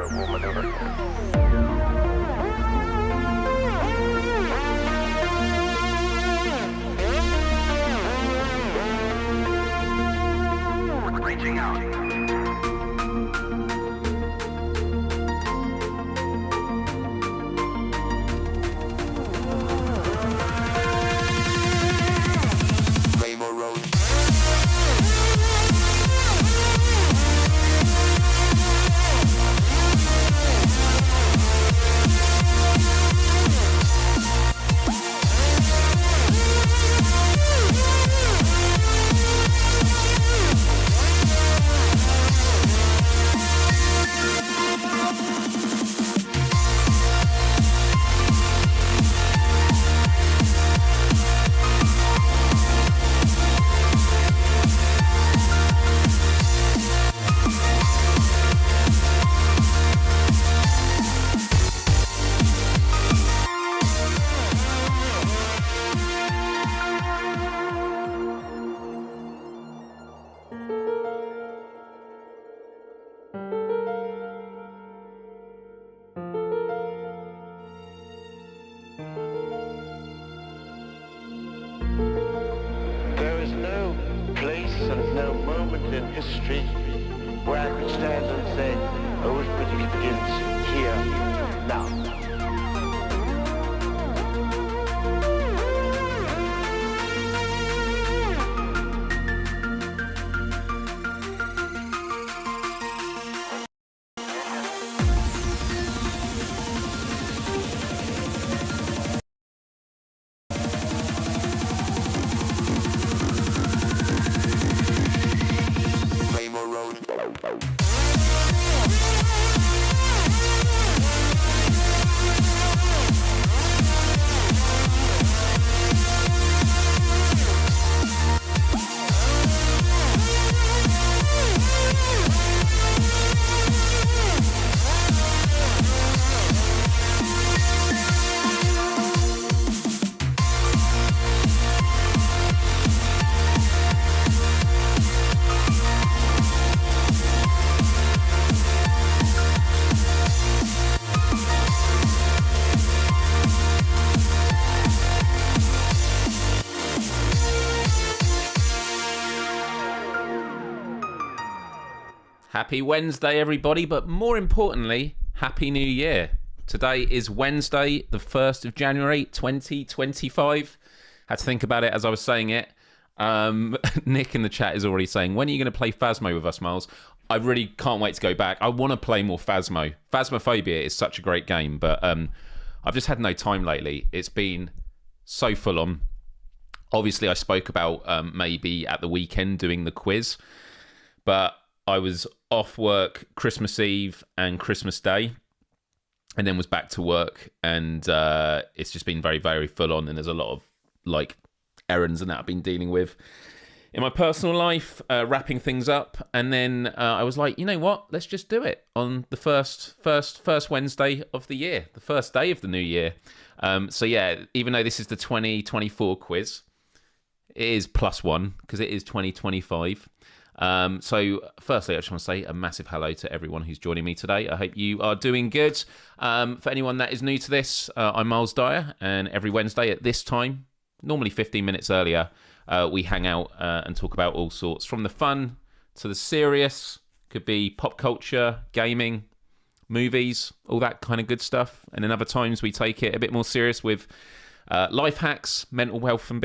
terrible maneuver. Reaching out. And no moment in history where I could stand and say, arithmetic begins here, now. Happy Wednesday, everybody, but more importantly, Happy New Year. Today is Wednesday, the 1st of January, 2025. Had to think about it as I was saying it. Nick in the chat is already saying, when are you going to play Phasmo with us, Myles? I really can't wait to go back. I want to play more Phasmo. Phasmophobia is such a great game, but I've just had no time lately. It's been so full on. Obviously, I spoke about maybe at the weekend doing the quiz, but I was off work Christmas Eve and Christmas Day, and then was back to work, and it's just been very, very full on, and there's a lot of like errands and that I've been dealing with in my personal life, wrapping things up, and then I was like, you know what, let's just do it on the first Wednesday of the year, the first day of the new year. So yeah, even though this is the 2024 quiz, it is +1 because it is 2025. So firstly, I just want to say a massive hello to everyone who's joining me today. I hope you are doing good. For anyone that is new to this, I'm Myles Dyer, and every Wednesday at this time, normally 15 minutes earlier, we hang out and talk about all sorts, from the fun to the serious. Could be pop culture, gaming, movies, all that kind of good stuff. And then other times we take it a bit more serious with life hacks, mental health and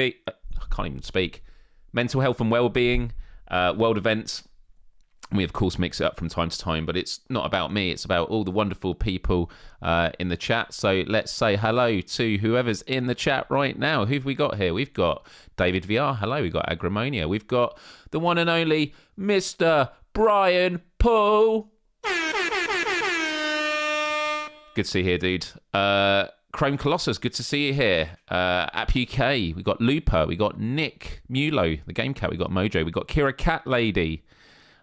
mental health and well-being, world events. We of course mix it up from time to time, but it's not about me, it's about all the wonderful people in the chat. So let's say hello to whoever's in the chat right now. Who've we got here? We've got David VR, hello. We've got Agramonia, we've got the one and only Mr. Brian Paul. Good to see you here, dude. Chrome Colossus, good to see you here. App UK, we got Looper, we got Nick Mulo, the Game Cat, we got Mojo, we got Kira Cat Lady,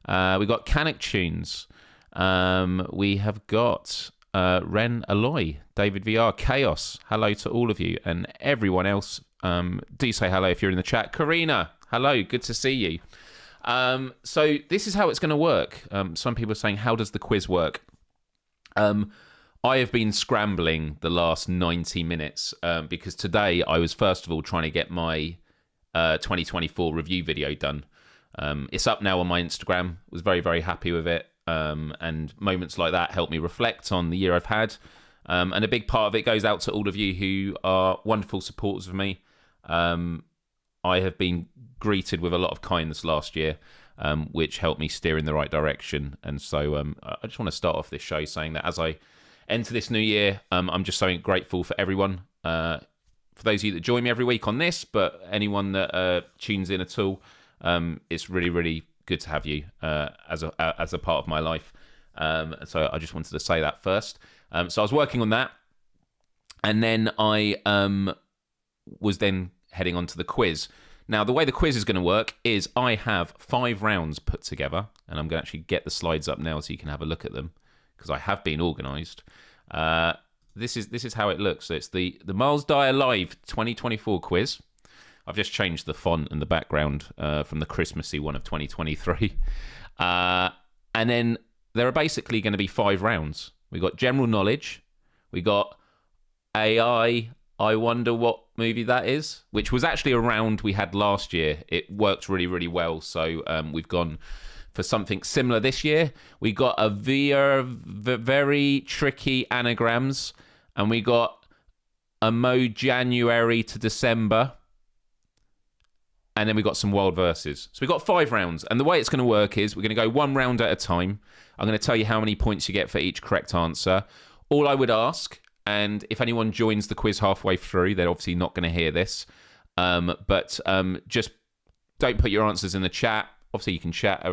we got Canic Tunes, we have got Ren Aloy, David VR, Chaos, hello to all of you, and everyone else, do say hello if you're in the chat. Karina, hello, good to see you. So this is how it's going to work. Some people are saying, how does the quiz work? I have been scrambling the last 90 minutes because today I was first of all trying to get my 2024 review video done. It's up now on my Instagram. Was very, very happy with it. And moments like that help me reflect on the year I've had. And a big part of it goes out to all of you who are wonderful supporters of me. I have been greeted with a lot of kindness last year, which helped me steer in the right direction. And so I just want to start off this show saying that as I enter this new year, I'm just so grateful for everyone. For those of you that join me every week on this, but anyone that tunes in at all, it's really, really good to have you as a part of my life. So I just wanted to say that first. So I was working on that, and then I was then heading on to the quiz. Now, the way the quiz is going to work is I have 5 rounds put together, and I'm going to actually get the slides up now so you can have a look at them, because I have been organised. This is how it looks. So it's the Myles Dyer Live 2024 quiz. I've just changed the font and the background from the Christmassy one of 2023. And then there are basically going to be 5 rounds. We got general knowledge. We got AI. I wonder what movie that is, which was actually a round we had last year. It worked really, really well. So we've gone for something similar this year. We got a very tricky anagrams, and we got a January to December, and then we got some wild verses. So we got 5 rounds, and the way it's going to work is we're going to go 1 round at a time. I'm going to tell you how many points you get for each correct answer. All I would ask, and if anyone joins the quiz halfway through, they're obviously not going to hear this, but just don't put your answers in the chat. Obviously, you can chat,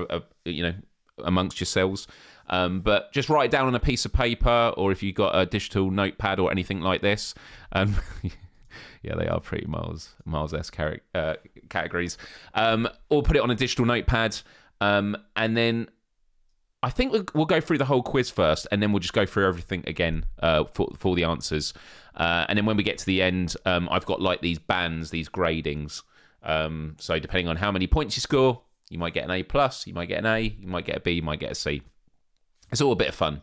amongst yourselves, but just write it down on a piece of paper, or if you've got a digital notepad or anything like this. Yeah, they are pretty Miles-esque categories. Or put it on a digital notepad, and then I think we'll go through the whole quiz first, and then we'll just go through everything again for the answers. And then when we get to the end, I've got like these bands, these gradings. So depending on how many points you score, you might get an A+, you might get an A, you might get a B, you might get a C. It's all a bit of fun.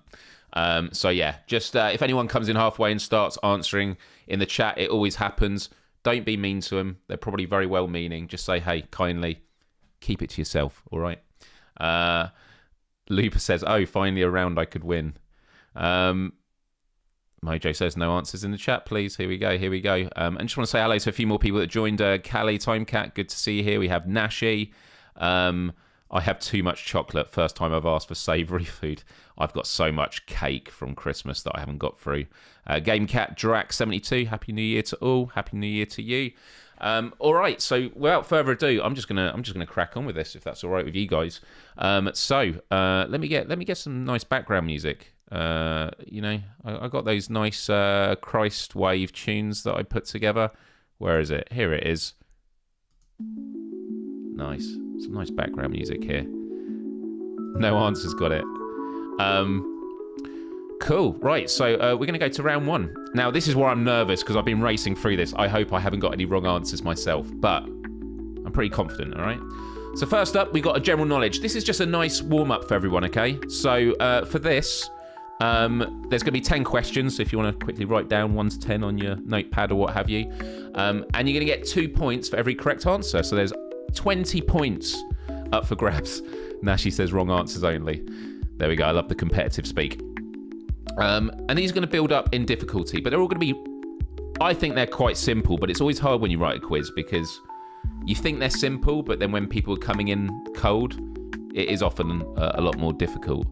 So yeah, just if anyone comes in halfway and starts answering in the chat, it always happens. Don't be mean to them. They're probably very well-meaning. Just say, hey, kindly, keep it to yourself, all right? Looper says, oh, finally a round I could win. Mojo says, no answers in the chat, please. Here we go. And just want to say hello to a few more people that joined. Callie, Timecat, good to see you here. We have Nashi. I have too much chocolate. First time I've asked for savoury food. I've got so much cake from Christmas that I haven't got through. GameCat Drac72, Happy New Year to all. Happy New Year to you. All right, so without further ado, I'm just gonna crack on with this if that's all right with you guys. So let me get some nice background music. I got those nice Christ wave tunes that I put together. Where is it? Here it is. Nice, some nice background music here. No answers, got it. Cool. Right, so we're going to go to round 1. Now, this is where I'm nervous because I've been racing through this. I hope I haven't got any wrong answers myself, but I'm pretty confident, all right? So first up, we got a general knowledge. This is just a nice warm-up for everyone, okay? So for this, there's going to be 10 questions, so if you want to quickly write down 1 to 10 on your notepad or what have you. And you're going to get 2 points for every correct answer. So there's 20 points up for grabs. Nashi says wrong answers only. There we go. I love the competitive speak. And these are going to build up in difficulty, but they're all going to be, I think they're quite simple, but it's always hard when you write a quiz because you think they're simple, but then when people are coming in cold, it is often a lot more difficult.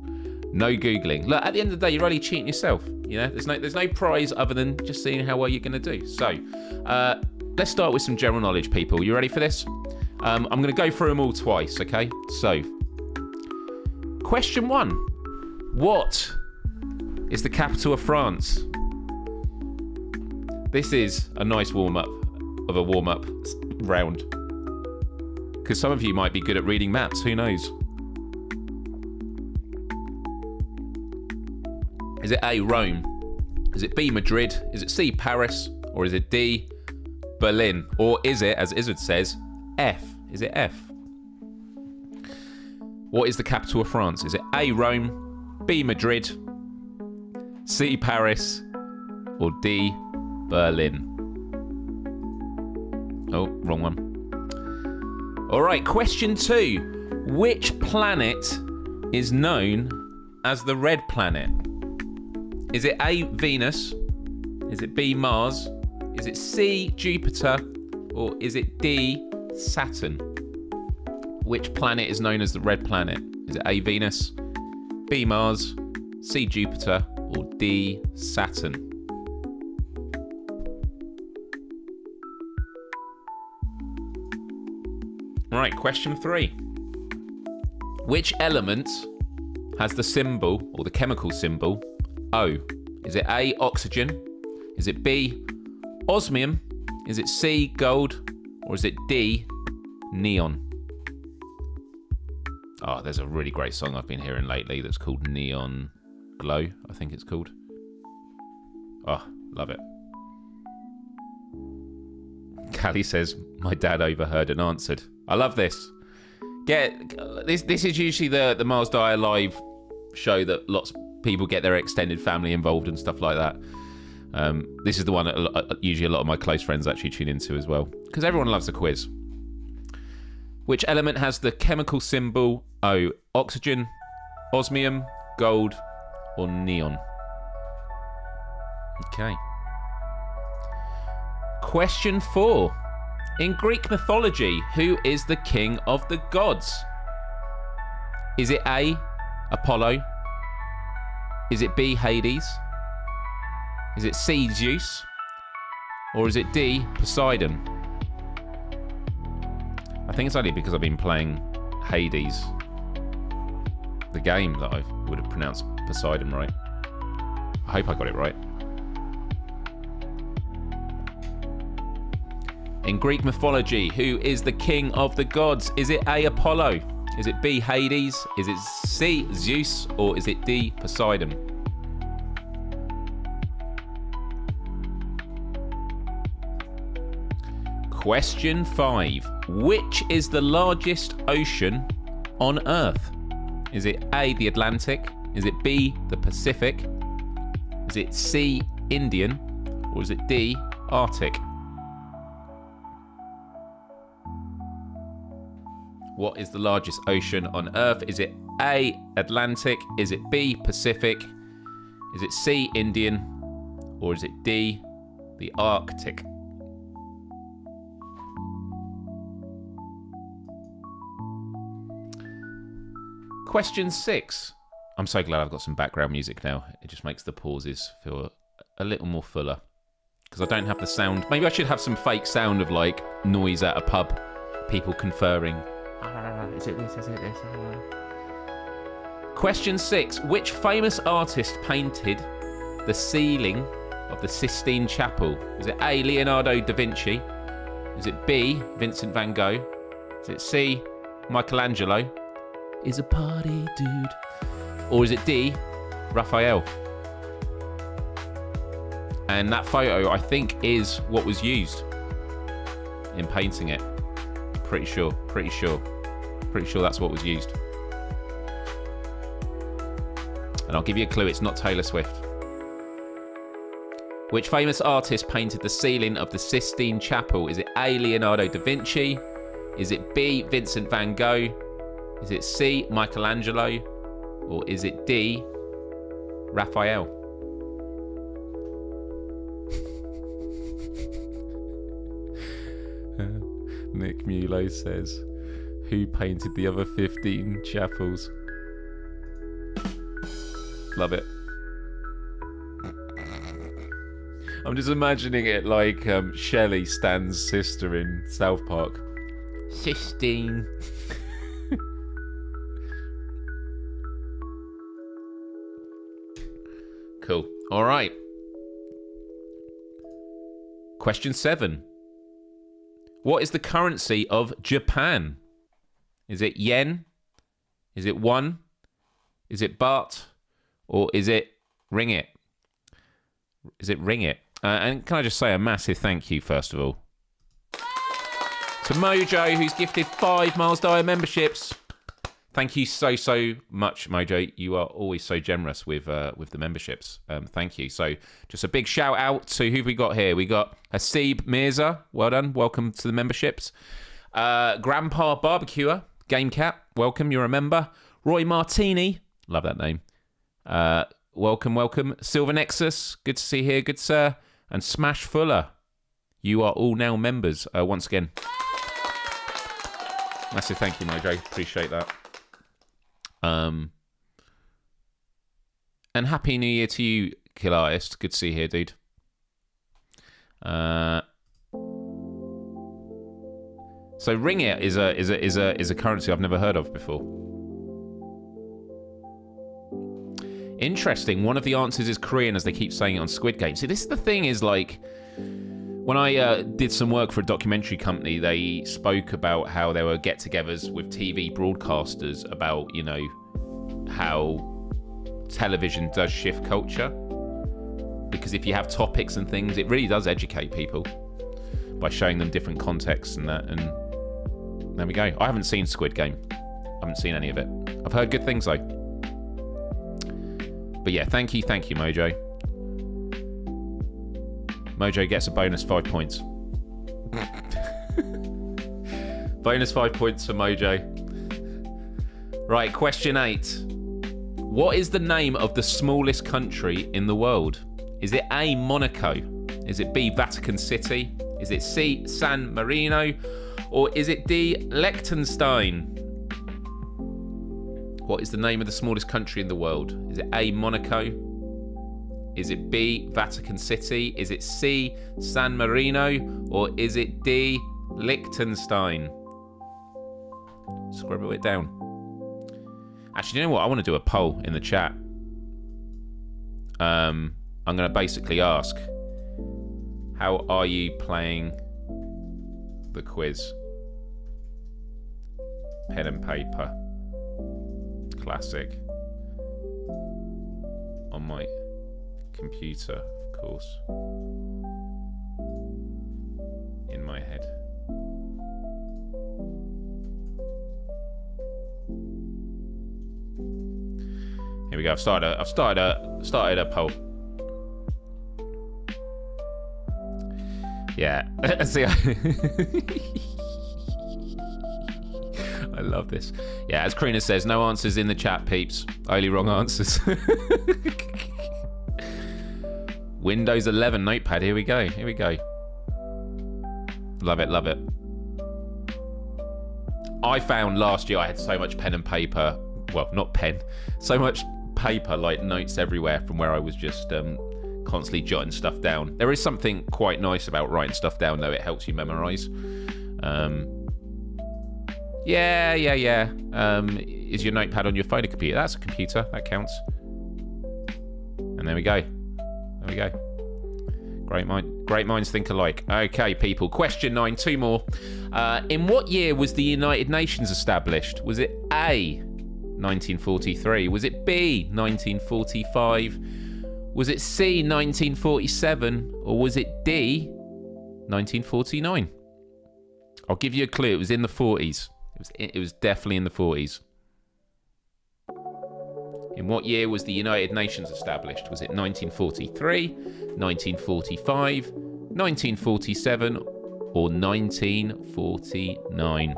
No Googling. Look, at the end of the day, you're only cheating yourself. You know, there's no prize other than just seeing how well you're going to do. So let's start with some general knowledge, people. You ready for this? I'm going to go through them all twice, okay? So, question 1. What is the capital of France? This is a nice warm-up of a warm-up round. Because some of you might be good at reading maps, who knows? Is it A, Rome? Is it B, Madrid? Is it C, Paris? Or is it D, Berlin? Or is it, as Izzard says, F? Is it F? What is the capital of France? Is it A, Rome? B, Madrid? C, Paris, or D, Berlin? Oh, wrong one. All right, question 2. Which planet is known as the red planet? Is it A, Venus? Is it B, Mars? Is it C, Jupiter? Or is it D, Saturn? Which planet is known as the red planet? Is it A, Venus? B, Mars? C, Jupiter? Or D, Saturn? Right, question 3. Which element has the symbol, or the chemical symbol, O? Is it A, oxygen? Is it B, osmium? Is it C, gold? Or is it D, neon? Oh, there's a really great song I've been hearing lately that's called Neon Glow, I think it's called. Oh, love it. Callie says, my dad overheard and answered. I love this. This is usually the Myles Dyer live show that lots of people get their extended family involved and stuff like that. This is the one that usually a lot of my close friends actually tune into as well, because everyone loves a quiz. Which element has the chemical symbol O? Oxygen, osmium, gold, or neon? Okay. Question 4. In Greek mythology, who is the king of the gods? Is it A, Apollo? Is it B, Hades? Is it C, Zeus? Or is it D, Poseidon? I think it's only because I've been playing Hades, the game, that I would have pronounced Poseidon right. I hope I got it right. In Greek mythology, who is the king of the gods? Is it A, Apollo? Is it B, Hades? Is it C, Zeus? Or is it D, Poseidon? Question 5. Which is the largest ocean on Earth? Is it A, the Atlantic? Is it B, the Pacific? Is it C, Indian? Or is it D, Arctic? What is the largest ocean on Earth? Is it A, Atlantic? Is it B, Pacific? Is it C, Indian? Or is it D, the Arctic? Question 6. I'm so glad I've got some background music now. It just makes the pauses feel a little more fuller. Because I don't have the sound. Maybe I should have some fake sound of like noise at a pub. People conferring. Is it this? Is it this? Question 6. Which famous artist painted the ceiling of the Sistine Chapel? Is it A, Leonardo da Vinci? Is it B, Vincent van Gogh? Is it C, Michelangelo? Is a party dude? Or is it D, Raphael? And that photo, I think, is what was used in painting it. Pretty sure that's what was used. And I'll give you a clue, it's not Taylor Swift. Which famous artist painted the ceiling of the Sistine Chapel? Is it A, Leonardo da Vinci? Is it B, Vincent van Gogh? Is it C, Michelangelo? Or is it D, Raphael? Nick Mulo says, who painted the other 15 chapels? Love it. I'm just imagining it like Shelley, Stan's sister in South Park. Sistine. Cool. All right. Question 7. What is the currency of Japan? Is it yen? Is it won? Is it baht? Or is it ringgit? Is it ringgit? And can I just say a massive thank you, first of all, to Mojo, who's gifted 5 Myles Dyer memberships. Thank you so much, Mojo. You are always so generous with the memberships. Thank you. So just a big shout out to who we got here. We got Hasib Mirza. Well done. Welcome to the memberships. Grandpa Barbecuer. Game Cat. Welcome. You're a member. Roy Martini. Love that name. Welcome. Silver Nexus. Good to see you here. Good sir. And Smash Fuller. You are all now members. Once again. Massive thank you, Mojo. Appreciate that. And Happy New Year to you, Kill Artist. Good to see you here, dude. So Ring It is a currency I've never heard of before. Interesting. One of the answers is Korean, as they keep saying it on Squid Game. See, this is the thing is like, when I did some work for a documentary company, they spoke about how there were get-togethers with TV broadcasters about, you know, how television does shift culture. Because if you have topics and things, it really does educate people by showing them different contexts and that. And there we go. I haven't seen Squid Game. I haven't seen any of it. I've heard good things, though. But yeah, thank you, Mojo. Mojo gets a bonus 5 points. Bonus 5 points for Mojo. Right, question 8. What is the name of the smallest country in the world? Is it A, Monaco? Is it B, Vatican City? Is it C, San Marino? Or is it D, Liechtenstein? What is the name of the smallest country in the world? Is it A, Monaco? Is it B, Vatican City? Is it C, San Marino? Or is it D, Liechtenstein? Scribble it down. Actually, you know what? I want to do a poll in the chat. I'm going to basically ask, how are you playing the quiz? Pen and paper. Classic. On my computer, of course. In my head. Here we go. I've started a poll. Yeah. See, I love this. Yeah, as Karina says, no answers in the chat, peeps. Only wrong answers. Windows 11 notepad. Here we go. Love it. I found last year I had so much pen and paper. Well, not pen. So much paper, like notes everywhere from where I was just constantly jotting stuff down. There is something quite nice about writing stuff down, though. It helps you memorize. Yeah. Is your notepad on your phone a computer? That's a computer. That counts. And there we go. Great minds think alike. Okay, people. Question 9. 2 more. In what year was the United Nations established? Was it A, 1943? Was it B, 1945? Was it C, 1947? Or was it D, 1949? I'll give you a clue. It was in the 40s. It was definitely in the 40s. In what year was the United Nations established? Was it 1943, 1945, 1947, or 1949?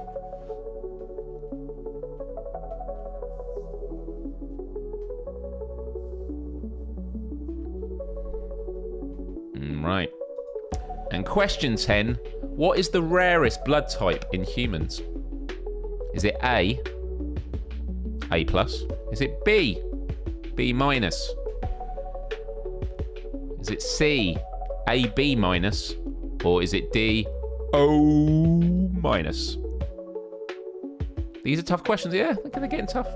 Right. And question 10. What is the rarest blood type in humans? Is it A, A+? Is it B, B-? Is it C, AB-? Or is it D, O-? These are tough questions. Yeah, they're getting tough.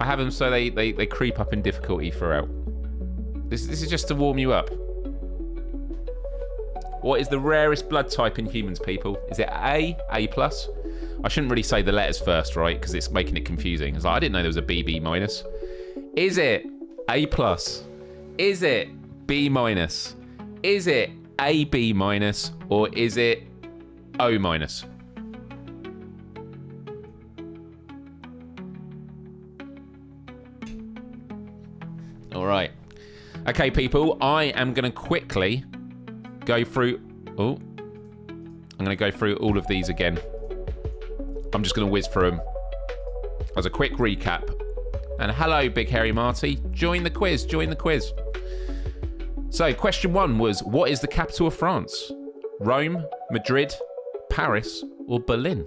I have them so they creep up in difficulty throughout. This is just to warm you up. What is the rarest blood type in humans, people? Is it A, A+? I shouldn't really say the letters first, right? Because it's making it confusing. It's like, I didn't know there was a BB-. Is it A+? Is it B-? Is it AB-? Or is it O-? right. Okay, people, I am going to quickly go through... Oh. I'm going to go through all of these again. I'm just going to whiz through them as a quick recap. And hello, Big Hairy Marty. Join the quiz. Join the quiz. So, question 1 was, what is the capital of France? Rome, Madrid, Paris, or Berlin?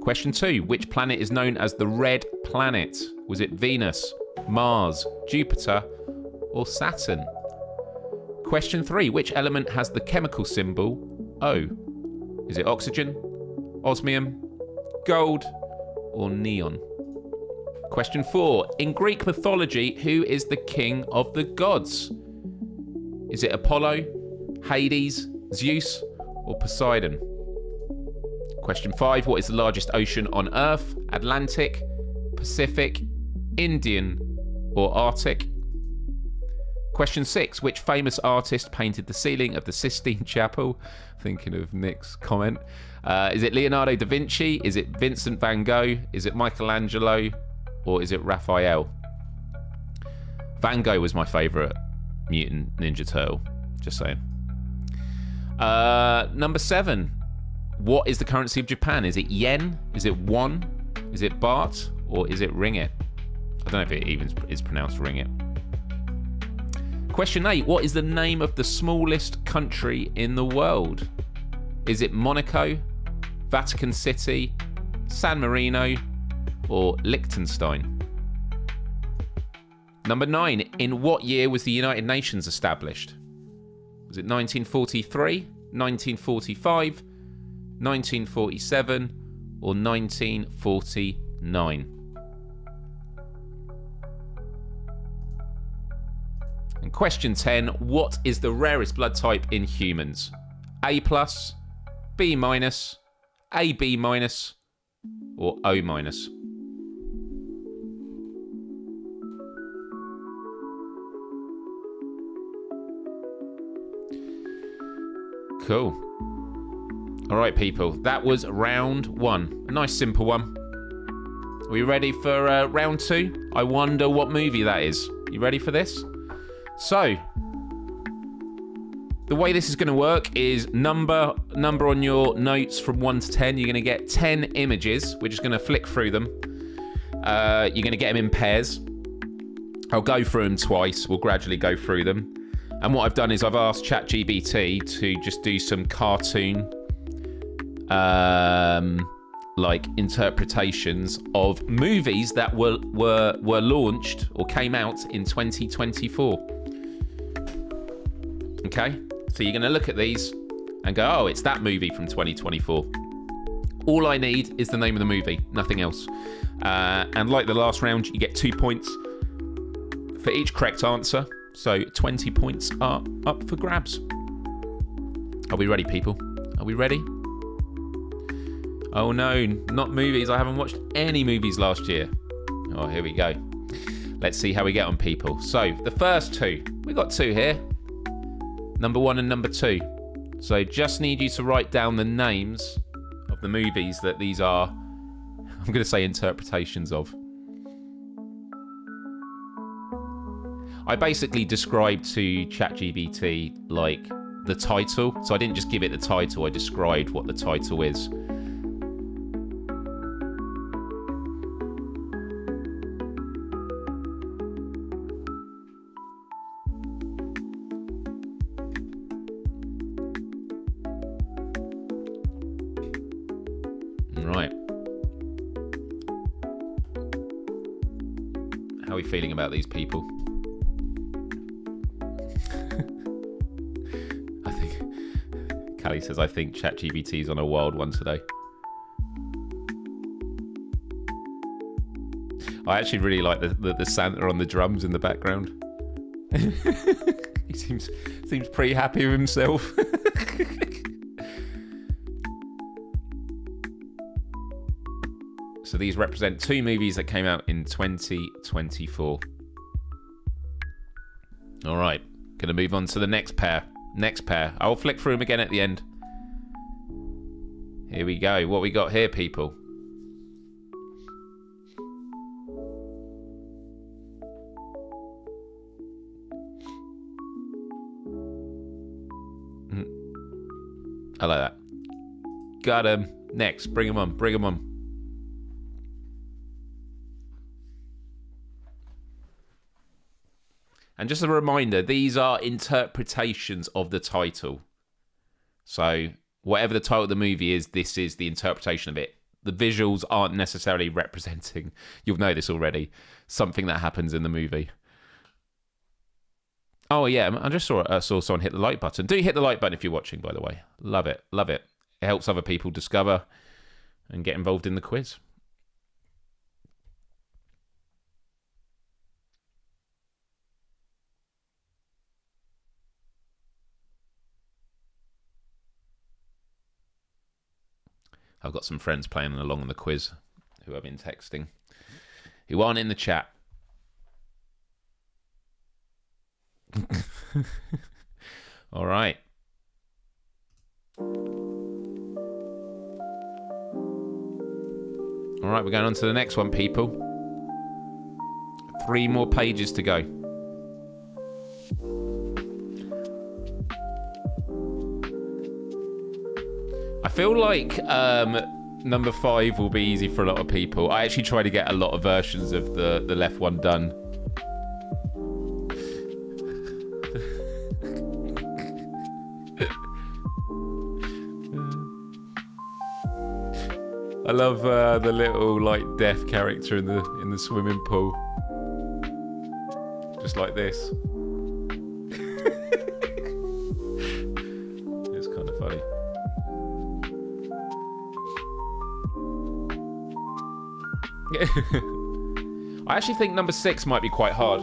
Question 2, which planet is known as the Red Planet? Was it Venus, Mars, Jupiter, or Saturn? Question 3, which element has the chemical symbol O? Is it oxygen, osmium, gold, or neon? Question 4, in Greek mythology, who is the king of the gods? Is it Apollo, Hades, Zeus, or Poseidon? Question 5, what is the largest ocean on Earth? Atlantic, Pacific, Indian, or Arctic? Question 6, which famous artist painted the ceiling of the Sistine Chapel? Thinking of Nick's comment. Is it Leonardo da Vinci? Is it Vincent van Gogh? Is it Michelangelo? Or is it Raphael? Van Gogh was my favourite Mutant Ninja Turtle. Just saying. Number 7. What is the currency of Japan? Is it yen? Is it won? Is it baht? Or is it ringgit? I don't know if it even is pronounced ringgit. Question 8. What is the name of the smallest country in the world? Is it Monaco, Vatican City, San Marino, or Liechtenstein? Number 9. In what year was the United Nations established? Was it 1943, 1945, 1947, or 1949? And question 10, what is the rarest blood type in humans? A+, B-, AB-, or O-? Cool. All right, people. That was round 1. A nice simple one. Are we ready for round 2? I wonder what movie that is. You ready for this? So, the way this is going to work is number on your notes from 1 to 10. You're going to get 10 images. We're just going to flick through them. You're going to get them in pairs. I'll go through them twice. We'll gradually go through them. And what I've done is I've asked ChatGPT to just do some cartoon like interpretations of movies that were launched or came out in 2024. Okay? So you're going to look at these and go, oh, it's that movie from 2024. All I need is the name of the movie, nothing else. And like the last round, you get 2 points for each correct answer. So 20 points are up for grabs. Are we ready, people? Are we ready? Oh no, not movies. I haven't watched any movies last year. Oh, here we go. Let's see how we get on, people. So the first 2. We got 2 here. Number 1 and number 2. So just need you to write down the names of the movies that these are, I'm going to say, interpretations of. I basically described to ChatGPT like the title. So I didn't just give it the title, I described what the title is. Right. How are we feeling about these people? Callie says, I think ChatGPT's on a wild one today. I actually really like the Santa on the drums in the background. He seems pretty happy with himself. So these represent 2 movies that came out in 2024. All right, going to move on to the next pair. I'll flick through them again at the end. Here we go. What we got here, people? I like that. Got him. Next. Bring him on. Bring him on. And just a reminder, these are interpretations of the title. So whatever the title of the movie is, this is the interpretation of it. The visuals aren't necessarily representing, you'll know this already, something that happens in the movie. Oh, yeah, I just saw someone hit the like button. Do hit the like button if you're watching, by the way. Love it. Love it. It helps other people discover and get involved in the quiz. I've got some friends playing along on the quiz who I've been texting, who aren't in the chat. All right. All right, we're going on to the next one, people. 3 more pages to go. I feel like number 5 will be easy for a lot of people. I actually try to get a lot of versions of the left one done. I love the little like deaf character in the swimming pool, just like this. It's kind of funny. I actually think number 6 might be quite hard.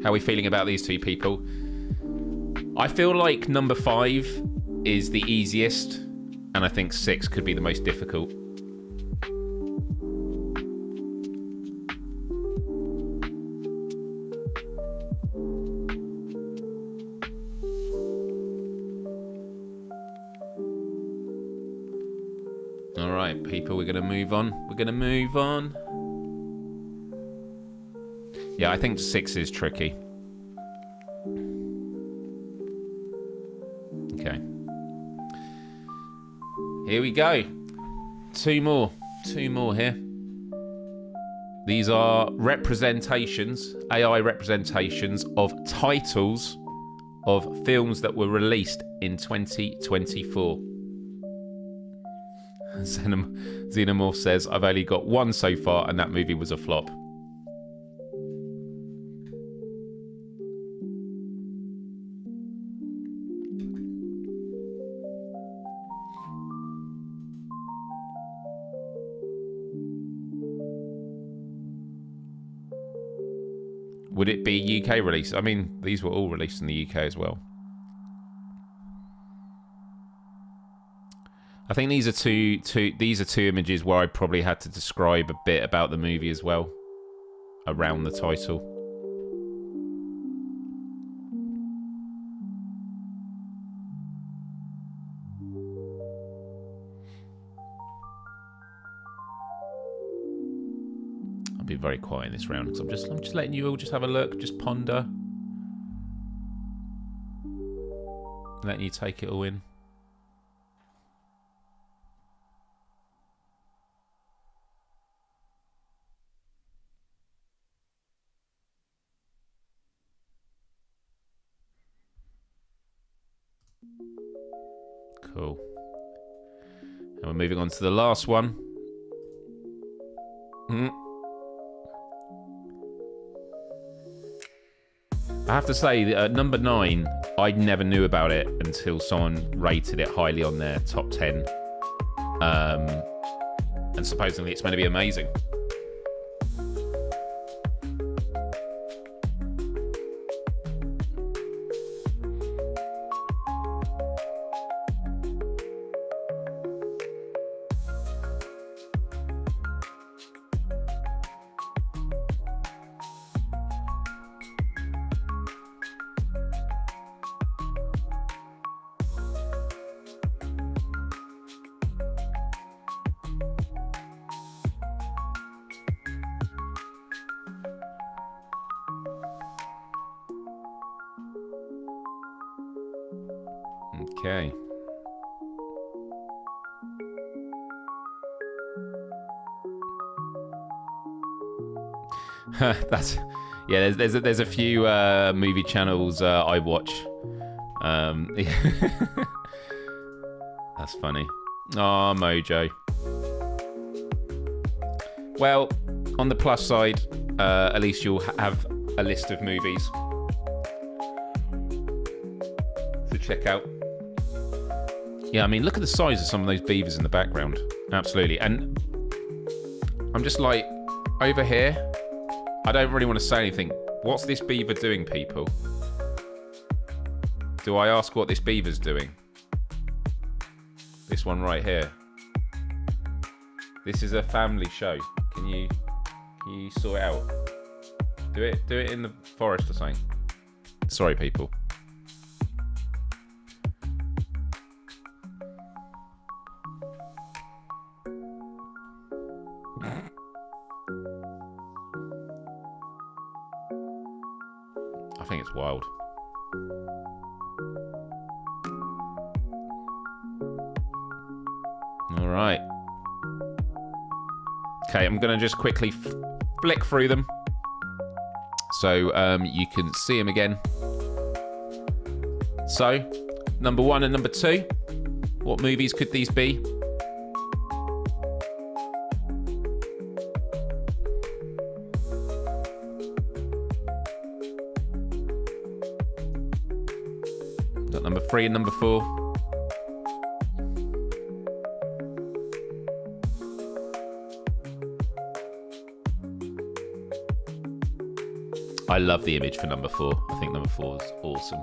How are we feeling about these two people? I feel like number 5 is the easiest, and I think 6 could be the most difficult. All right, people, we're going to move on. We're going to move on. Yeah, I think 6 is tricky. Okay. Here we go. 2 more. 2 more here. These are representations, AI representations of titles of films that were released in 2024. Xenomorph says, I've only got 1 so far, and that movie was a flop. Would it be UK release? I mean, these were all released in the UK as well. I think these are two images where I probably had to describe a bit about the movie as well, around the title. I'll be very quiet in this round because I'm just letting you all just have a look, just ponder, letting you take it all in. Cool. And we're moving on to the last one. I have to say, number 9, I never knew about it until someone rated it highly on their top 10. And supposedly it's meant to be amazing. Okay. That's yeah. There's a few movie channels I watch. That's funny. Oh, Mojo. Well, on the plus side, at least you'll have a list of movies to check out. Yeah, I mean, look at the size of some of those beavers in the background. Absolutely. And I'm just like, over here, I don't really want to say anything. What's this beaver doing, people? Do I ask what this beaver's doing? This one right here. This is a family show. Can you sort it out? Do it in the forest or something. Sorry, people. I think it's wild. All right. Okay, I'm going to just quickly flick through them so you can see them again. So, number 1 and number 2. What movies could these be? Got number 3 and number 4. I love the image for number 4. I think number 4 is awesome.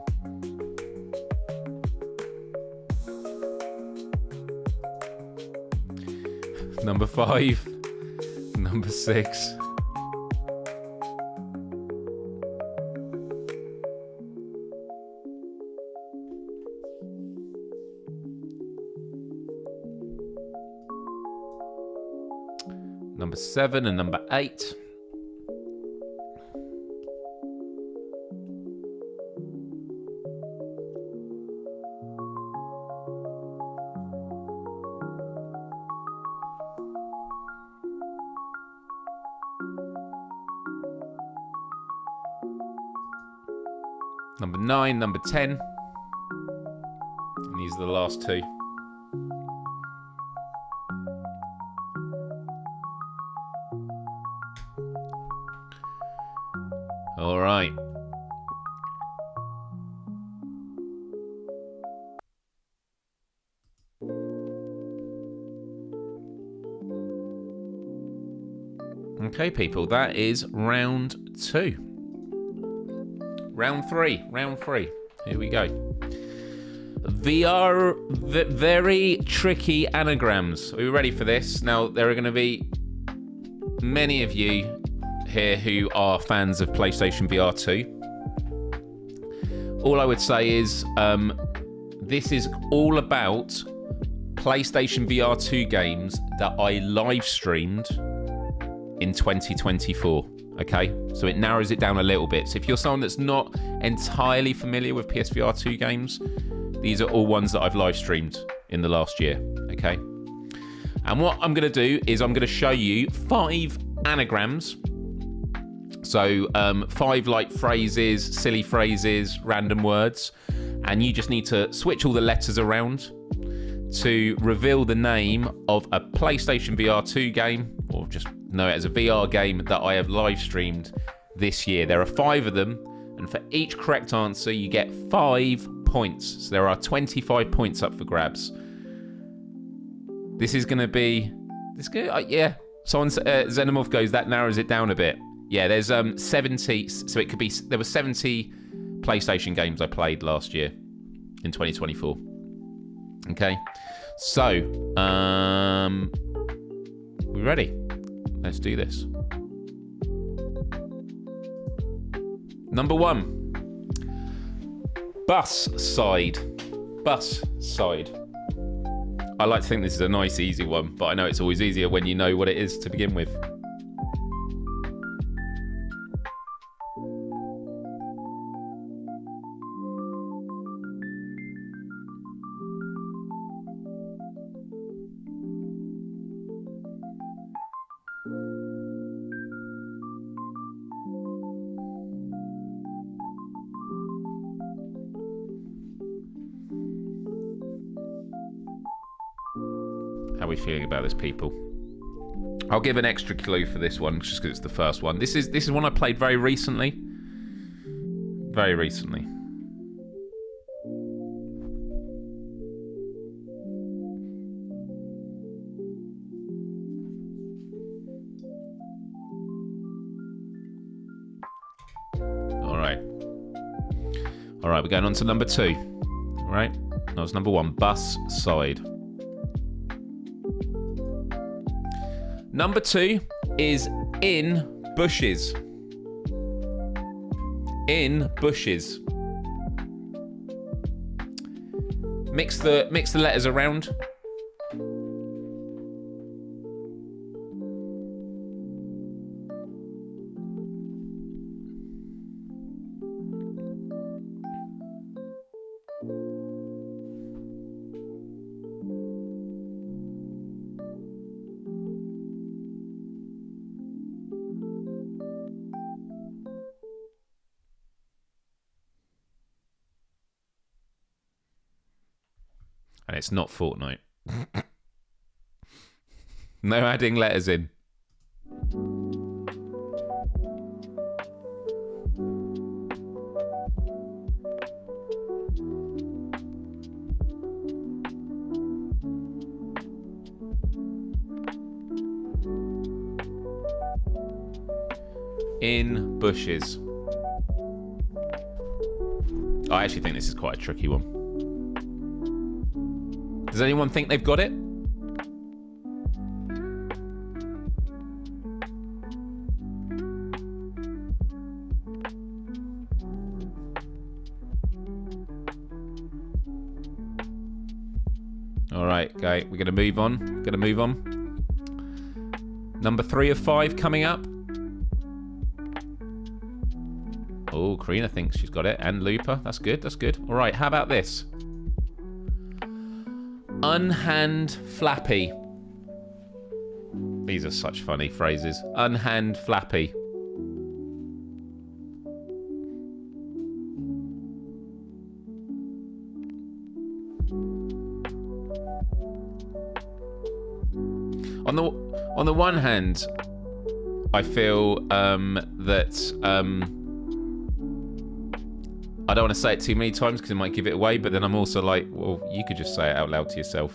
Number 5. Number 6. Number 7 and number 8. Number 9, number 10. And these are the last 2. All right. Okay, people, that is round 2. Round 3. Here we go. Very tricky anagrams. Are we ready for this? Now, there are going to be many of you here who are fans of PlayStation VR 2. All I would say is this is all about PlayStation VR 2 games that I live streamed in 2024. Okay, so it narrows it down a little bit. So if you're someone that's not entirely familiar with PSVR 2 games, these are all ones that I've live streamed in the last year. Okay, and what I'm going to do is I'm going to show you 5 anagrams. So 5 like phrases, silly phrases, random words, and you just need to switch all the letters around to reveal the name of a PlayStation VR 2 game, or just know it as a VR game that I have live streamed this year. There are 5 of them, and for each correct answer you get 5 points. So there are 25 points up for grabs. This is going to be... yeah. Someone, Xenomorph goes, that narrows it down a bit. Yeah, there's 70, so it could be... There were 70 PlayStation games I played last year in 2024. Okay, so, we ready? Let's do this. Number 1. Bus side. Bus side. I like to think this is a nice, easy one, but I know it's always easier when you know what it is to begin with. How are we feeling about this, people? I'll give an extra clue for this one, just because it's the first one. This is one I played very recently. Very recently. All right, we're going on to number 2. All right, that was number 1. Bus side. Number 2 is in bushes. In bushes. Mix the letters around. And it's not Fortnite. No adding letters in. In bushes. I actually think this is quite a tricky one. Does anyone think they've got it? All right, okay, we're gonna move on. Number 3 of 5 coming up. Oh, Karina thinks she's got it, and Looper. That's good. All right, how about this? Unhand flappy. These are such funny phrases. Unhand flappy. On the one hand, I feel that I don't want to say it too many times because it might give it away, but then I'm also like, well, you could just say it out loud to yourself.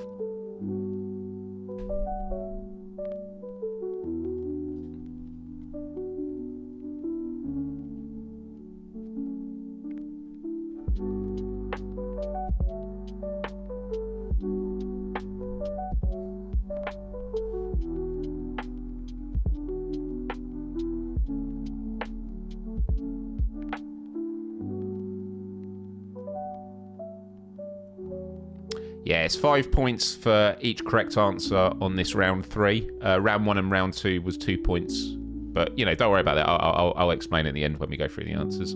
Yeah, it's 5 points for each correct answer on this round 3. Round 1 and round 2 was 2 points. But, you know, don't worry about that. I'll explain at the end when we go through the answers.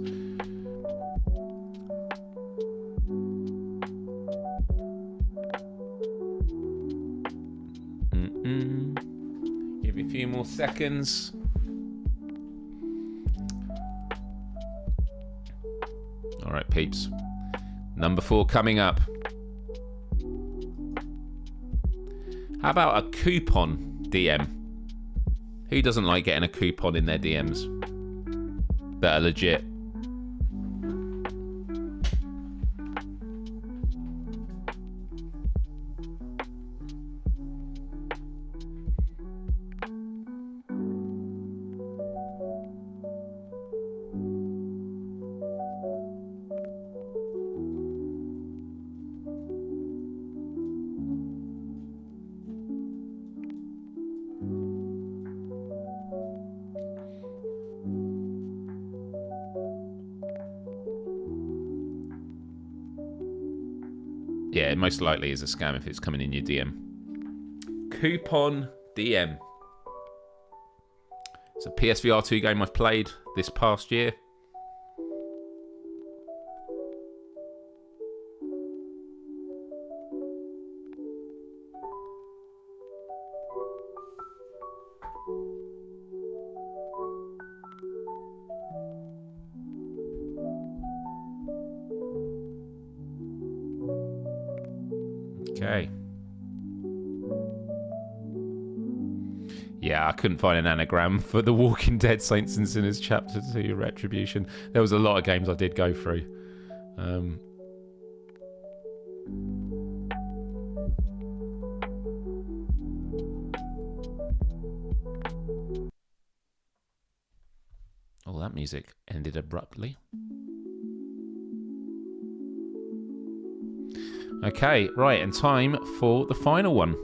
Give you a few more seconds. All right, peeps. Number 4 coming up. How about a coupon DM? Who doesn't like getting a coupon in their DMs that are legit? Yeah, it most likely is a scam if it's coming in your DM. Coupon DM. It's a PSVR 2 game I've played this past year. Okay. Yeah, I couldn't find an anagram for The Walking Dead Saints and Sinners Chapter 2 Retribution. There was a lot of games I did go through. Oh, that music ended abruptly. Okay, right, and time for the final one.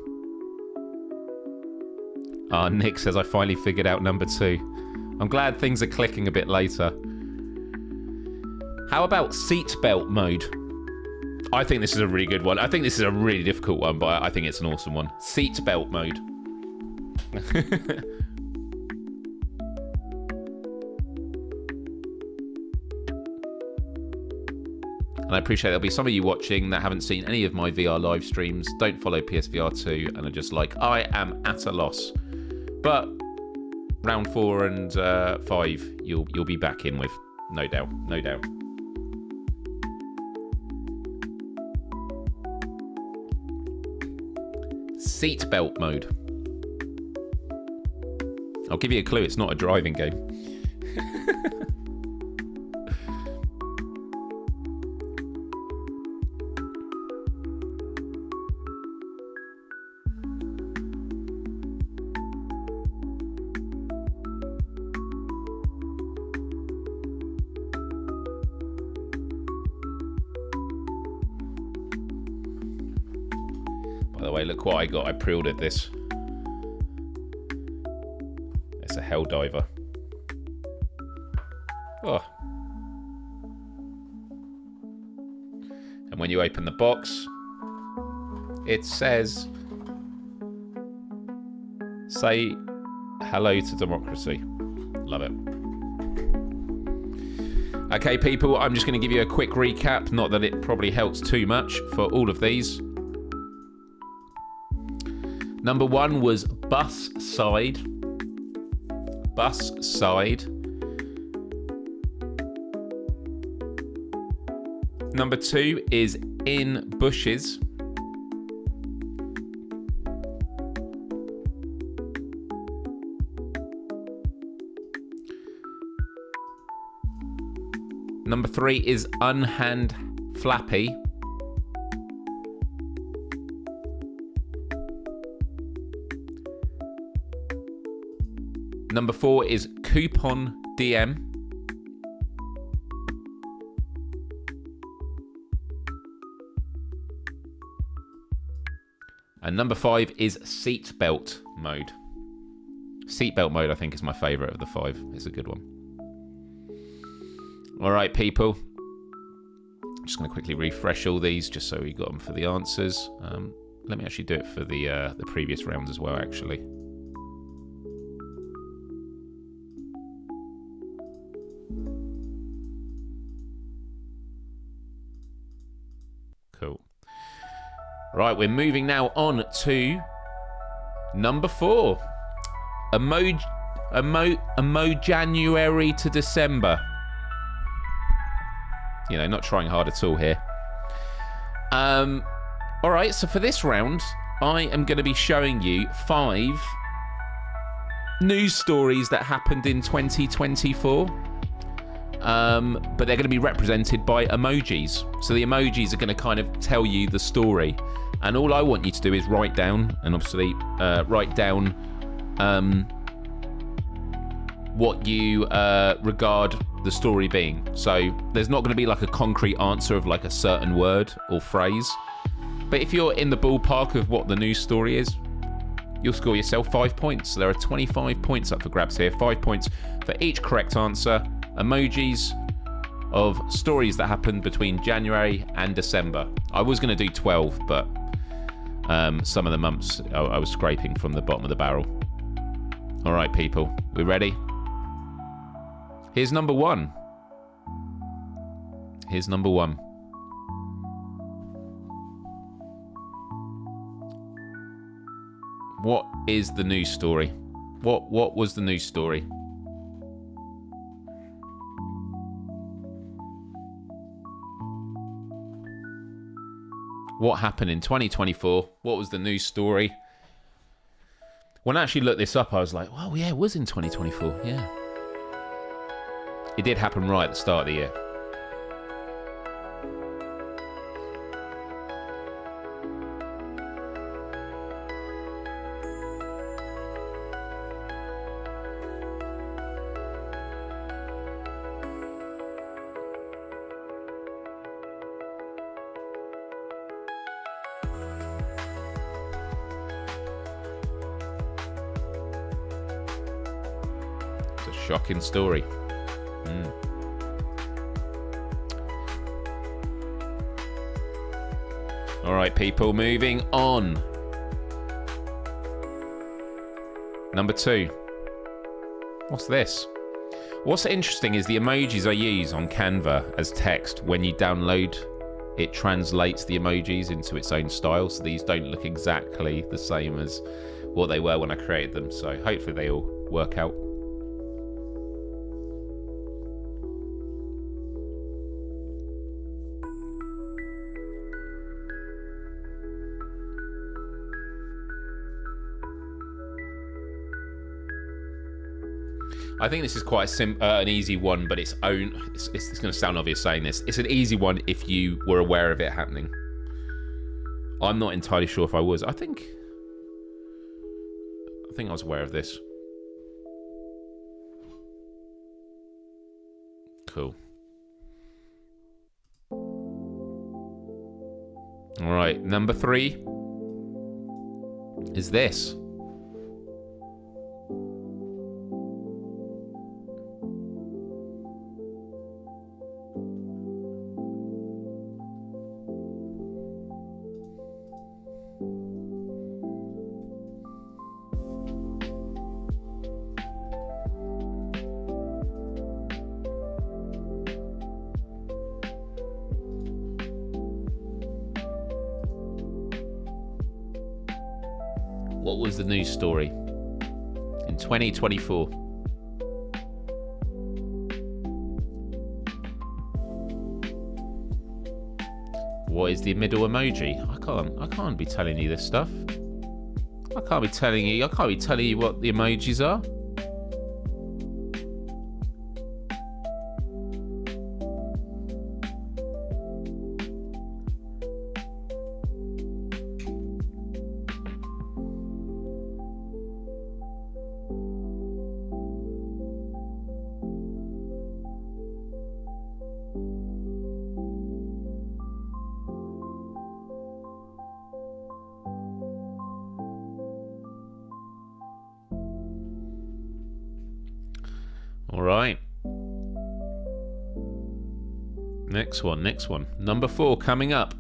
Nick says, I finally figured out number 2. I'm glad things are clicking a bit later. How about seatbelt mode? I think this is a really good one. I think this is a really difficult one, but I think it's an awesome one. Seatbelt mode. And I appreciate there'll be some of you watching that haven't seen any of my VR live streams, don't follow PSVR 2, and are just like, I am at a loss. But round 4 and 5, you'll be back in with, no doubt, no doubt. Seatbelt mode. I'll give you a clue, it's not a driving game. By the way, look what I got. I pre-ordered this. It's a Helldiver. Oh. And when you open the box, it says, say hello to democracy. Love it. Okay, people, I'm just going to give you a quick recap. Not that it probably helps too much for all of these. Number 1 was bus side. Bus side. Number 2 is in bushes. Number 3 is unhand flappy. Number 4 is coupon DM. And number 5 is seatbelt mode. Seatbelt mode, I think, is my favourite of the 5. It's a good one. All right, people. I'm just going to quickly refresh all these just so we got them for the answers. Let me actually do it for the previous rounds as well, actually. Cool. Right, we're moving now on to number 4. January to December. You know, not trying hard at all here. All right, so for this round, I am going to be showing you 5 news stories that happened in 2024. But they're going to be represented by emojis. So the emojis are going to kind of tell you the story. And all I want you to do is write down, and obviously write down what you regard the story being. So there's not going to be like a concrete answer of like a certain word or phrase. But if you're in the ballpark of what the news story is, you'll score yourself 5 points. So there are 25 points up for grabs here. 5 points for each correct answer. Emojis of stories that happened between January and December. I was going to do 12, but some of the months I was scraping from the bottom of the barrel. All right, people, we ready? Here's number 1. Here's number 1. What is the news story? What was the news story? What happened in 2024? What was the news story? When I actually looked this up, I was like, well, yeah, it was in 2024. Yeah. It did happen right at the start of the year. It's a shocking story. All right, people, moving on. Number 2. What's this? What's interesting is the emojis I use on Canva as text. When you download, it translates the emojis into its own style. So these don't look exactly the same as what they were when I created them. So hopefully they all work out. I think this is quite an easy one, but it's going to sound obvious saying this. It's an easy one if you were aware of it happening. I'm not entirely sure if I was. I think I was aware of this. Cool. All right, number 3 is this. What was the news story in 2024? What is the middle emoji? I can't be telling you this stuff. I can't be telling you what the emojis are. All right. Next one. Number 4 coming up.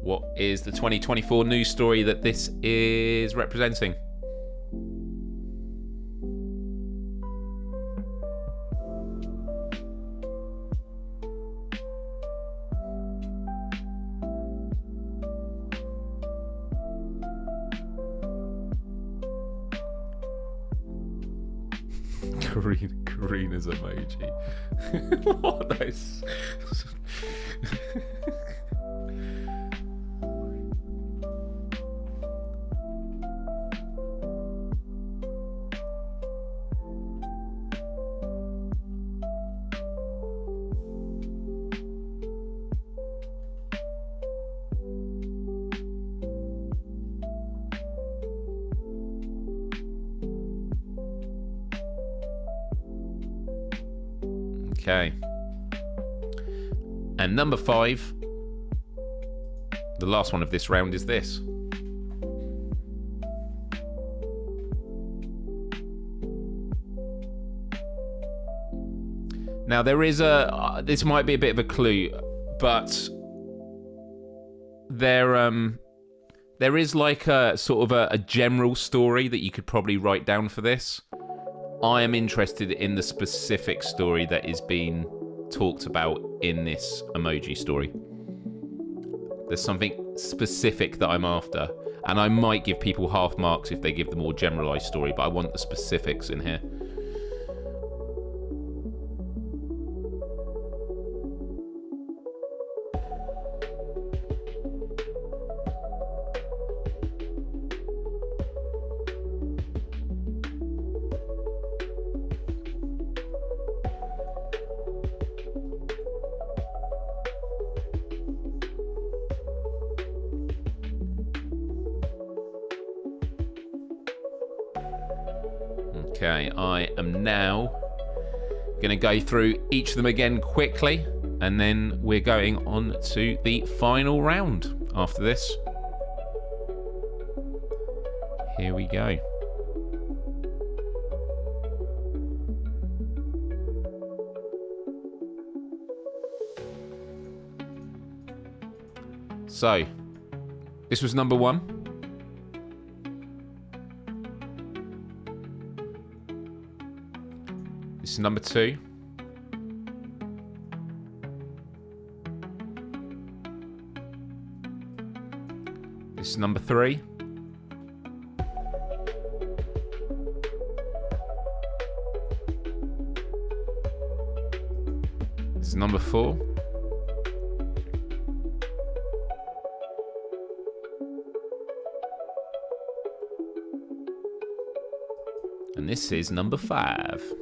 What is the 2024 news story that this is representing? Karina's emoji. What nice. Okay. And number 5, the last one of this round, is this. Now there is this might be a bit of a clue, but there is like a sort of a general story that you could probably write down for this. I am interested in the specific story that is being talked about in this emoji story. There's something specific that I'm after. And I might give people half marks if they give the more generalised story, but I want the specifics in here. Okay, I am now going to go through each of them again quickly, and then we're going on to the final round after this. Here we go. So, this was number 1. This is number 2. This is number 3. This is number 4. And this is number 5.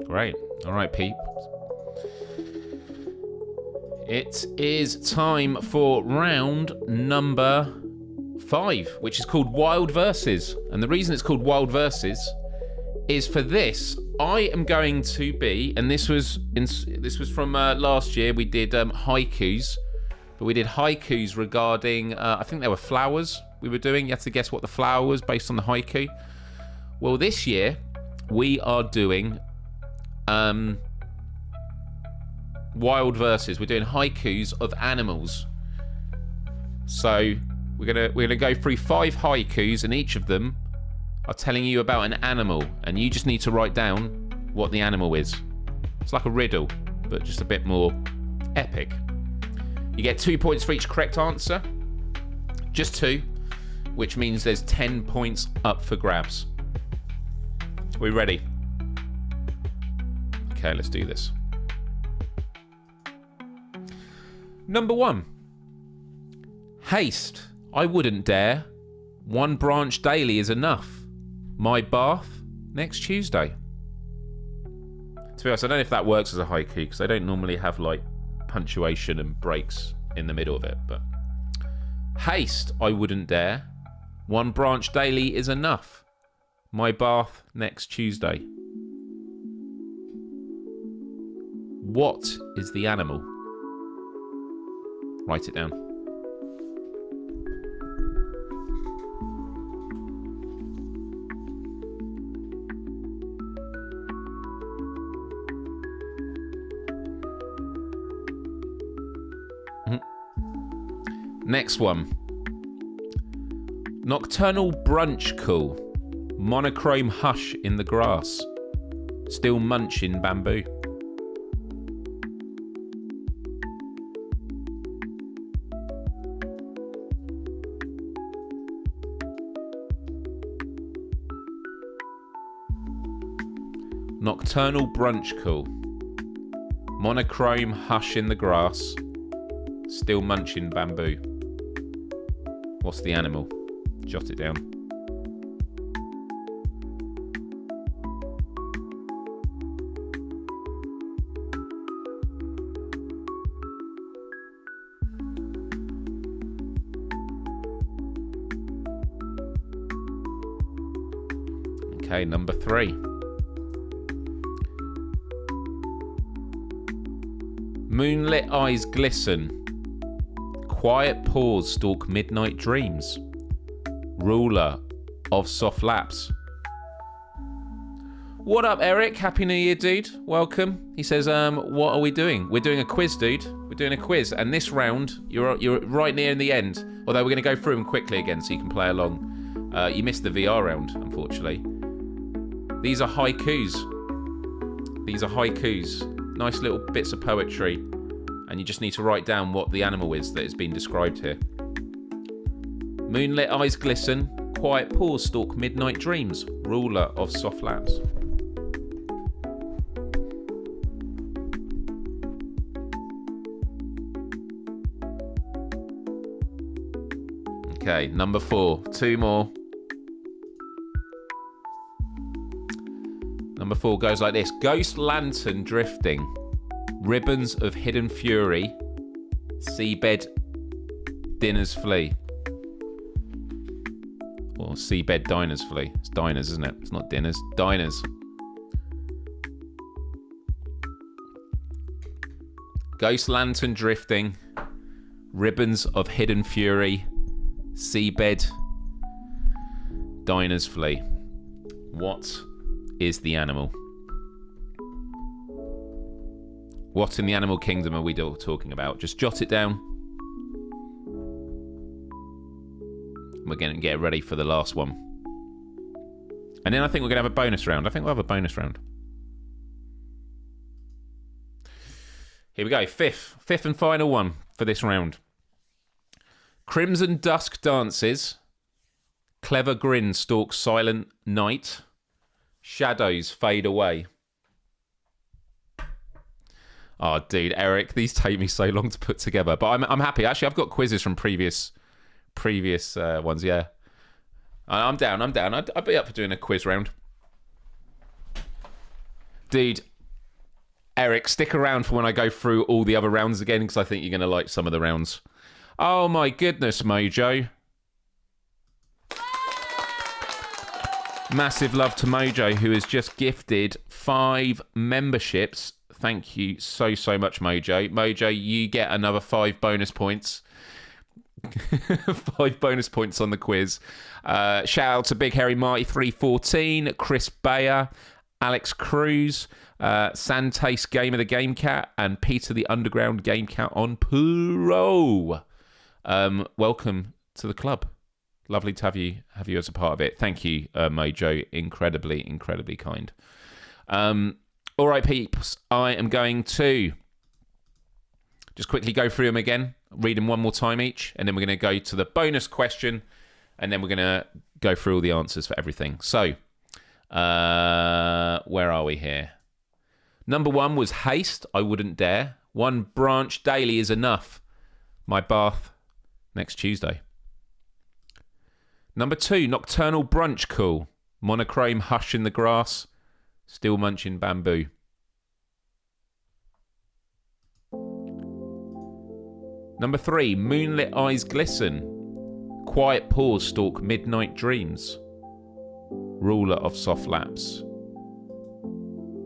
Great. All right, peeps. It is time for round number 5, which is called Wild Verses. And the reason it's called Wild Verses is for this, I am going to be, and this was from last year. We did haikus, but we did haikus regarding, I think there were flowers we were doing. You had to guess what the flower was based on the haiku. Well, this year we are doing wild verses. We're doing haikus of animals. So we're gonna go through 5 haikus, and each of them are telling you about an animal, and you just need to write down what the animal is. It's like a riddle, but just a bit more epic. You get 2 points for each correct answer. Just 2, which means there's 10 points up for grabs. Are we ready? Okay, let's do this. Number 1. Haste, I wouldn't dare. 1 branch daily is enough. My bath next Tuesday. To be honest, I don't know if that works as a haiku, because they don't normally have like punctuation and breaks in the middle of it. But haste, I wouldn't dare. 1 branch daily is enough. My bath next Tuesday. What is the animal? Write it down. Next one. Nocturnal brunch cool. Monochrome hush in the grass. Still munching bamboo. Nocturnal brunch cool. Monochrome hush in the grass. Still munching bamboo. What's the animal? Jot it down. Okay, number 3. Moonlit eyes glisten. Quiet paws stalk midnight dreams. Ruler of soft laps. What up, Eric? Happy New Year, dude. Welcome. He says, what are we doing? We're doing a quiz, dude. We're doing a quiz. And this round, you're right near in the end. Although we're going to go through them quickly again so you can play along. You missed the VR round, unfortunately. These are haikus. These are haikus. Nice little bits of poetry. And you just need to write down what the animal is that is being described here. Moonlit eyes glisten. Quiet paws stalk midnight dreams. Ruler of soft laps. Okay, number 4. 2 more. Number 4 goes like this. Ghost lantern drifting. Ribbons of hidden fury. Seabed dinners flee. Or seabed diners flee. It's diners, isn't it? It's not dinners. Diners. Ghost lantern drifting. Ribbons of hidden fury. Seabed diners flee. What is the animal? What in the animal kingdom are we talking about? Just jot it down. We're going to get ready for the last one. And then I think we're going to have a bonus round. I think we'll have a bonus round. Here we go. Fifth and final one for this round. Crimson dusk dances. Clever grin stalks silent night. Shadows fade away. Oh, dude, Eric, these take me so long to put together. But I'm happy. Actually, I've got quizzes from previous ones, yeah. I'm down. I'd be up for doing a quiz round. Dude, Eric, stick around for when I go through all the other rounds again, because I think you're going to like some of the rounds. Oh my goodness, Mojo. Massive love to Mojo, who has just gifted 5 memberships. Thank you so much, Mojo. Mojo, you get another 5 bonus points. 5 bonus points on the quiz. Shout out to Big Harry Marty 314, Chris Bayer, Alex Cruz, Santace Game of the Game Cat, and Peter the Underground Game Cat on Puro. Welcome to the club. Lovely to have you as a part of it. Thank you, Mojo. Incredibly kind. All right, peeps. I am going to just quickly go through them again, read them one more time each, and then we're going to go to the bonus question, and then we're going to go through all the answers for everything. So, where are we here? Number 1 was haste. I wouldn't dare. 1 branch daily is enough. My bath next Tuesday. Number 2, nocturnal brunch cool. Monochrome hush in the grass. Still munching bamboo. Number 3, moonlit eyes glisten. Quiet paws stalk midnight dreams. Ruler of soft laps.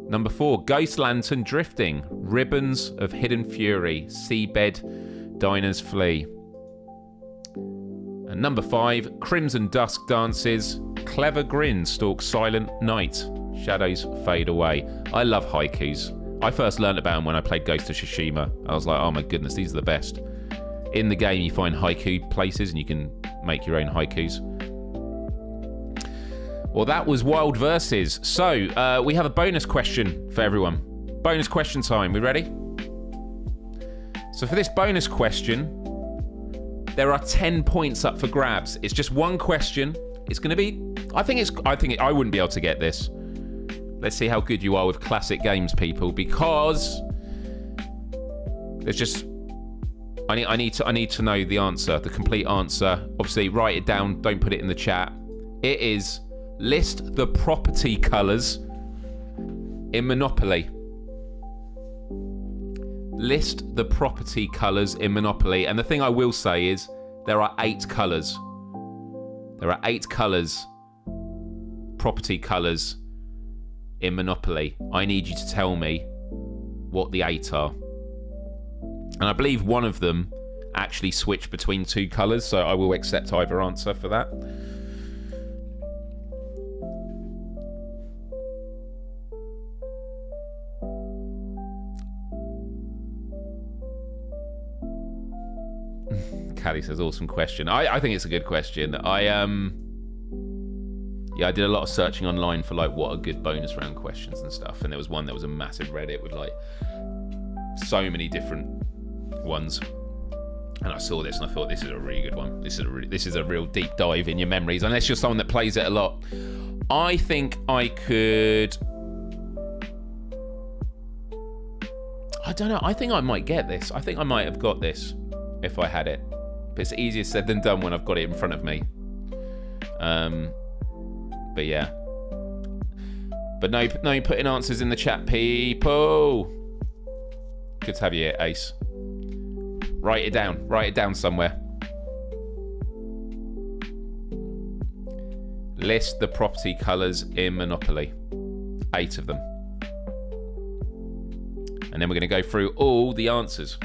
Number 4, ghost lantern drifting. Ribbons of hidden fury. Seabed diners flee. And number 5, crimson dusk dances. Clever grin stalks silent night. Shadows fade away. I love haikus. I first learned about them when I played Ghost of Tsushima. I was like, oh my goodness, these are the best. In the game, you find haiku places and you can make your own haikus. Well, that was Wild Verses. So, we have a bonus question for everyone. Bonus question time. We ready? So for this bonus question, there are 10 points up for grabs. It's just one question. It's going to be... I wouldn't be able to get this. Let's see how good you are with classic games, people, because there's just... I need to know the answer, the complete answer. Obviously, write it down. Don't put it in the chat. It is list the property colours in Monopoly. List the property colours in Monopoly. And the thing I will say is there are 8 colours. There are 8 colours, property colours in Monopoly. I need you to tell me what the 8 are. And I believe one of them actually switch between 2 colours, so I will accept either answer for that. Callie says, awesome question. I think it's a good question. I did a lot of searching online for like what are good bonus round questions and stuff, and there was one that was a massive Reddit with like so many different ones. And I saw this and I thought, this is a really good one. This is a real deep dive in your memories, unless you're someone that plays it a lot. I think I could... I don't know. I think I might get this. I think I might have got this if I had it. But it's easier said than done when I've got it in front of me. But yeah. But no putting answers in the chat, people. Good to have you here, Ace. Write it down somewhere. List the property colours in Monopoly. 8 of them. And then we're going to go through all the answers.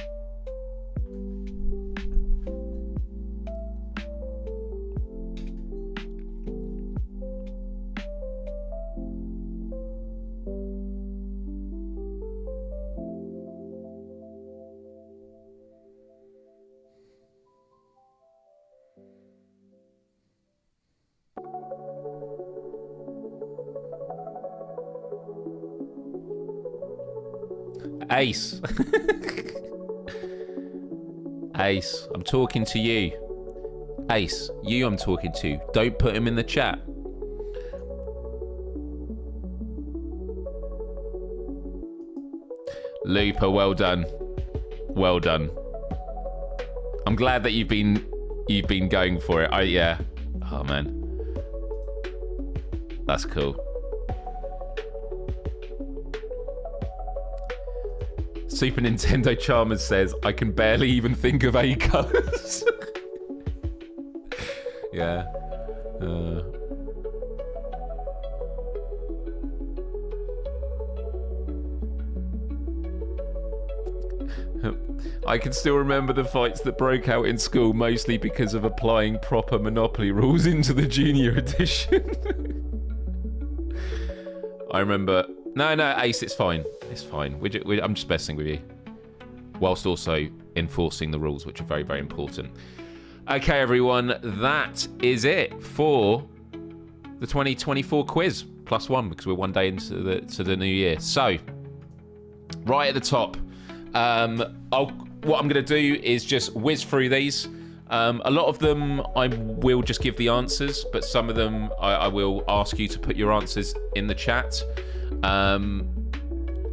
Ace. Ace, I'm talking to you. Ace, you I'm talking to. Don't put him in the chat. Looper, well done. Well done. I'm glad that you've been going for it. Yeah. Oh man. That's cool. Super Nintendo Charmers says, I can barely even think of 8 colours. Yeah. I can still remember the fights that broke out in school, mostly because of applying proper Monopoly rules into the junior edition. I remember... No, Ace, it's fine. It's fine. I'm just messing with you. Whilst also enforcing the rules, which are very, very important. Okay, everyone, that is it for the 2024 quiz. +1, because we're one day into the new year. So, right at the top, what I'm going to do is just whiz through these. A lot of them I will just give the answers, but some of them I will ask you to put your answers in the chat.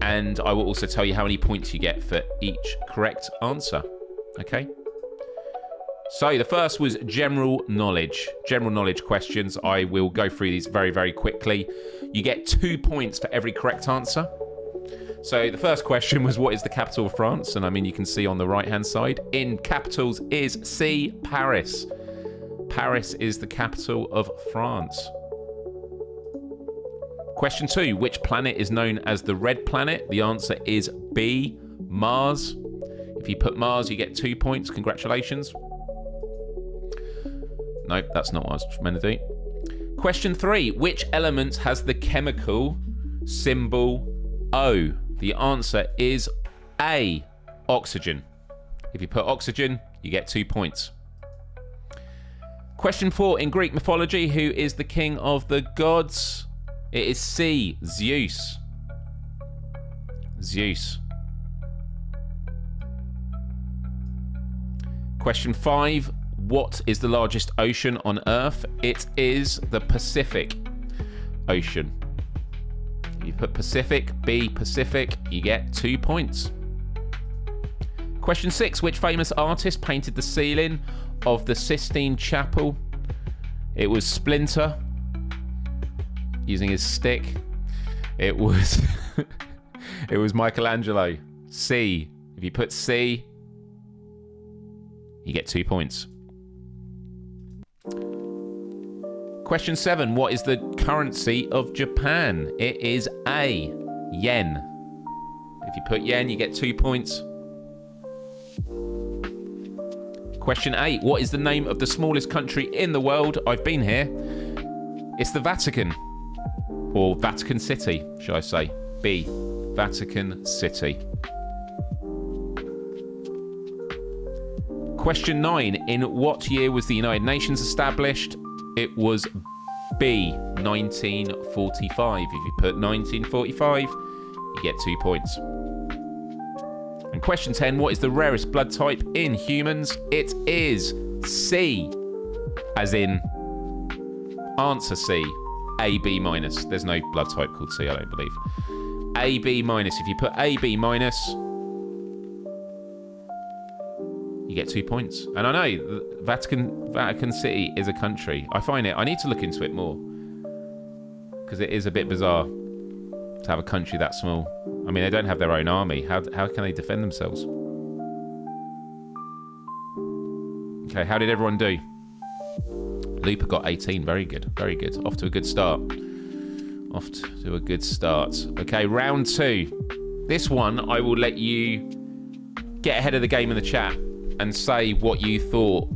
And I will also tell you how many points you get for each correct answer. Okay? So the first was general knowledge. General knowledge questions. I will go through these very, very quickly. You get 2 points for every correct answer. So the first question was, what is the capital of France? And I mean, you can see on the right-hand side. In capitals is C, Paris. Paris is the capital of France. Question 2, which planet is known as the red planet? The answer is B, Mars. If you put Mars, you get 2 points. Congratulations. Nope, that's not what I was meant to do. Question 3, which element has the chemical symbol O? The answer is A, oxygen. If you put oxygen, you get 2 points. Question 4, in Greek mythology, who is the king of the gods? It is C, Zeus. Zeus. Question 5, what is the largest ocean on Earth? It is the Pacific Ocean. If you put Pacific, B, Pacific, you get 2 points. Question 6, which famous artist painted the ceiling of the Sistine Chapel? It was Splinter. Using his stick. It was it was Michelangelo. C. If you put C, you get 2 points. Question 7. What is the currency of Japan? It is A, yen. If you put yen, you get 2 points. Question 8. What is the name of the smallest country in the world? I've been here. It's the Vatican. Or Vatican City, should I say. B, Vatican City. Question 9. In what year was the United Nations established? It was B, 1945. If you put 1945, you get 2 points. And question 10. What is the rarest blood type in humans? It is C, as in answer C. AB minus. There's no blood type called C, I don't believe. AB minus. If you put AB minus, you get 2 points. And I know Vatican City is a country. I need to look into it more, because it is a bit bizarre to have a country that small. I mean, they don't have their own army. How can they defend themselves? Okay, how did everyone do? Looper got 18. Very good. Very good. Off to a good start. Okay, round 2. This one, I will let you get ahead of the game in the chat and say what you thought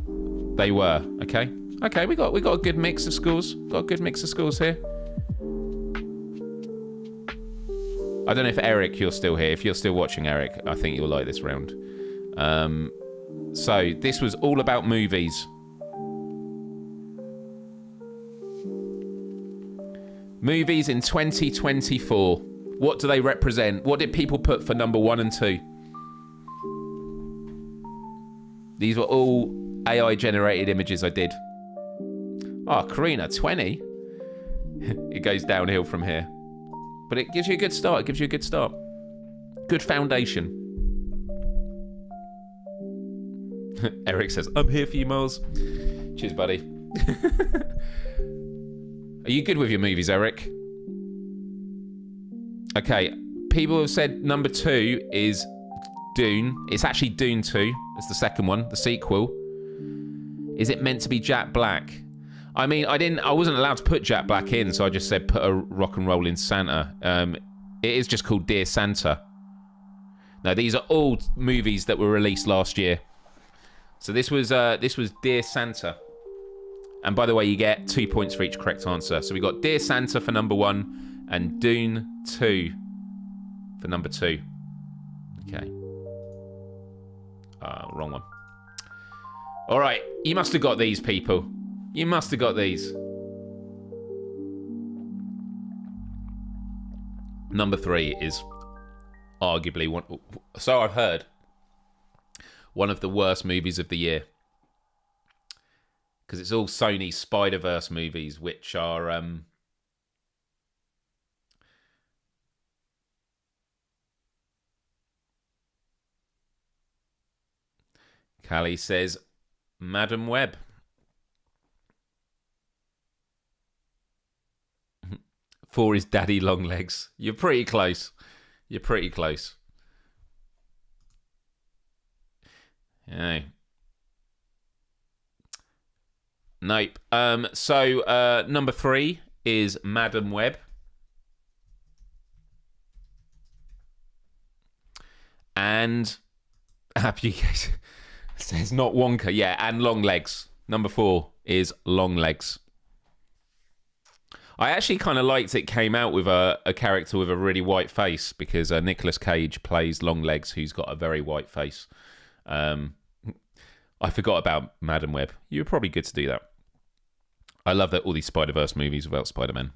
they were. Okay? Okay, we got a good mix of scores. Got a good mix of scores here. I don't know if Eric, you're still here. If you're still watching, Eric, I think you'll like this round. So, this was all about movies. Movies in 2024. What do they represent? What did people put for number 1 and 2? These were all AI-generated images I did. Oh, Karina, 20? It goes downhill from here. But it gives you a good start. Good foundation. Eric says, I'm here for you, Myles. Cheers, buddy. Are you good with your movies, Eric? Okay, people have said number 2 is Dune. It's actually Dune 2. It's the second one, the sequel. Is it meant to be Jack Black? I mean, I wasn't allowed to put Jack Black in, so I just said put a rock and roll in Santa. It is just called Dear Santa. No, these are all movies that were released last year. So this was Dear Santa. And by the way, you get 2 points for each correct answer. So we got Dear Santa for number 1 and Dune 2 for number 2. Okay. Wrong one. All right. You must have got these, people. You must have got these. Number 3 is arguably one, so I've heard, one of the worst movies of the year. Because it's all Sony Spider-Verse movies, which are... Callie says, Madam Web. 4 is Daddy Longlegs. You're pretty close. Yeah. Nope. So number 3 is Madam Web. And Happy says not Wonka. Yeah, and Long Legs. Number 4 is Long Legs. I actually kind of liked it came out with a character with a really white face, because Nicolas Cage plays Long Legs, who's got a very white face. I forgot about Madam Web. You were probably good to do that. I love that all these Spider-Verse movies without Spider-Man.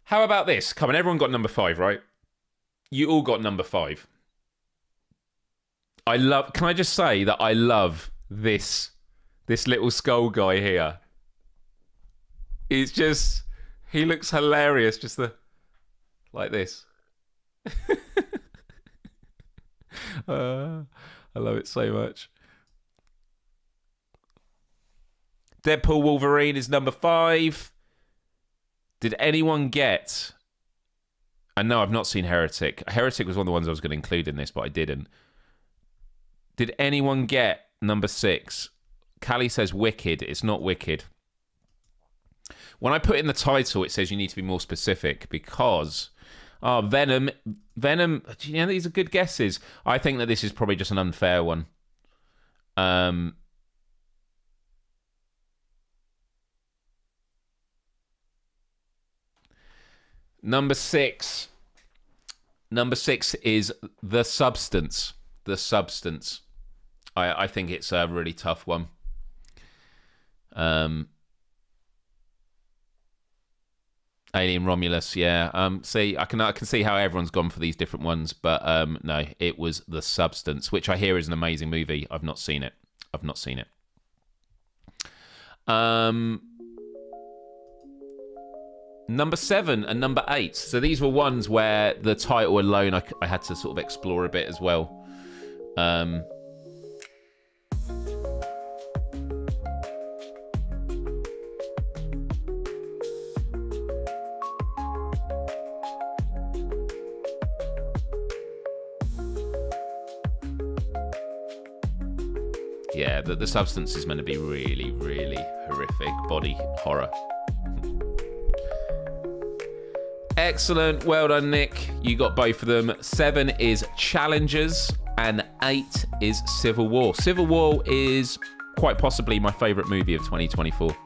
How about this? Come on, everyone got number 5, right? You all got number 5. Can I just say that I love this little skull guy here. It's just, he looks hilarious, just like this. I love it so much. Deadpool Wolverine is number 5. Did anyone get... I know I've not seen Heretic. Heretic was one of the ones I was going to include in this, but I didn't. Did anyone get number 6? Callie says Wicked. It's not Wicked. When I put in the title, it says you need to be more specific, because... Venom. You know, these are good guesses. I think that this is probably just an unfair one. Number 6. Number 6 is The Substance. The Substance. I think it's a really tough one. Alien Romulus, yeah. See, I can see how everyone's gone for these different ones, but no, it was The Substance, which I hear is an amazing movie. I've not seen it. Number 7 and number 8. So these were ones where the title alone I had to sort of explore a bit as well. Yeah, the Substance is meant to be really, really horrific body horror. Excellent. Well done, Nick. You got both of them. 7 is Challengers and 8 is Civil War. Civil War is quite possibly my favourite movie of 2024.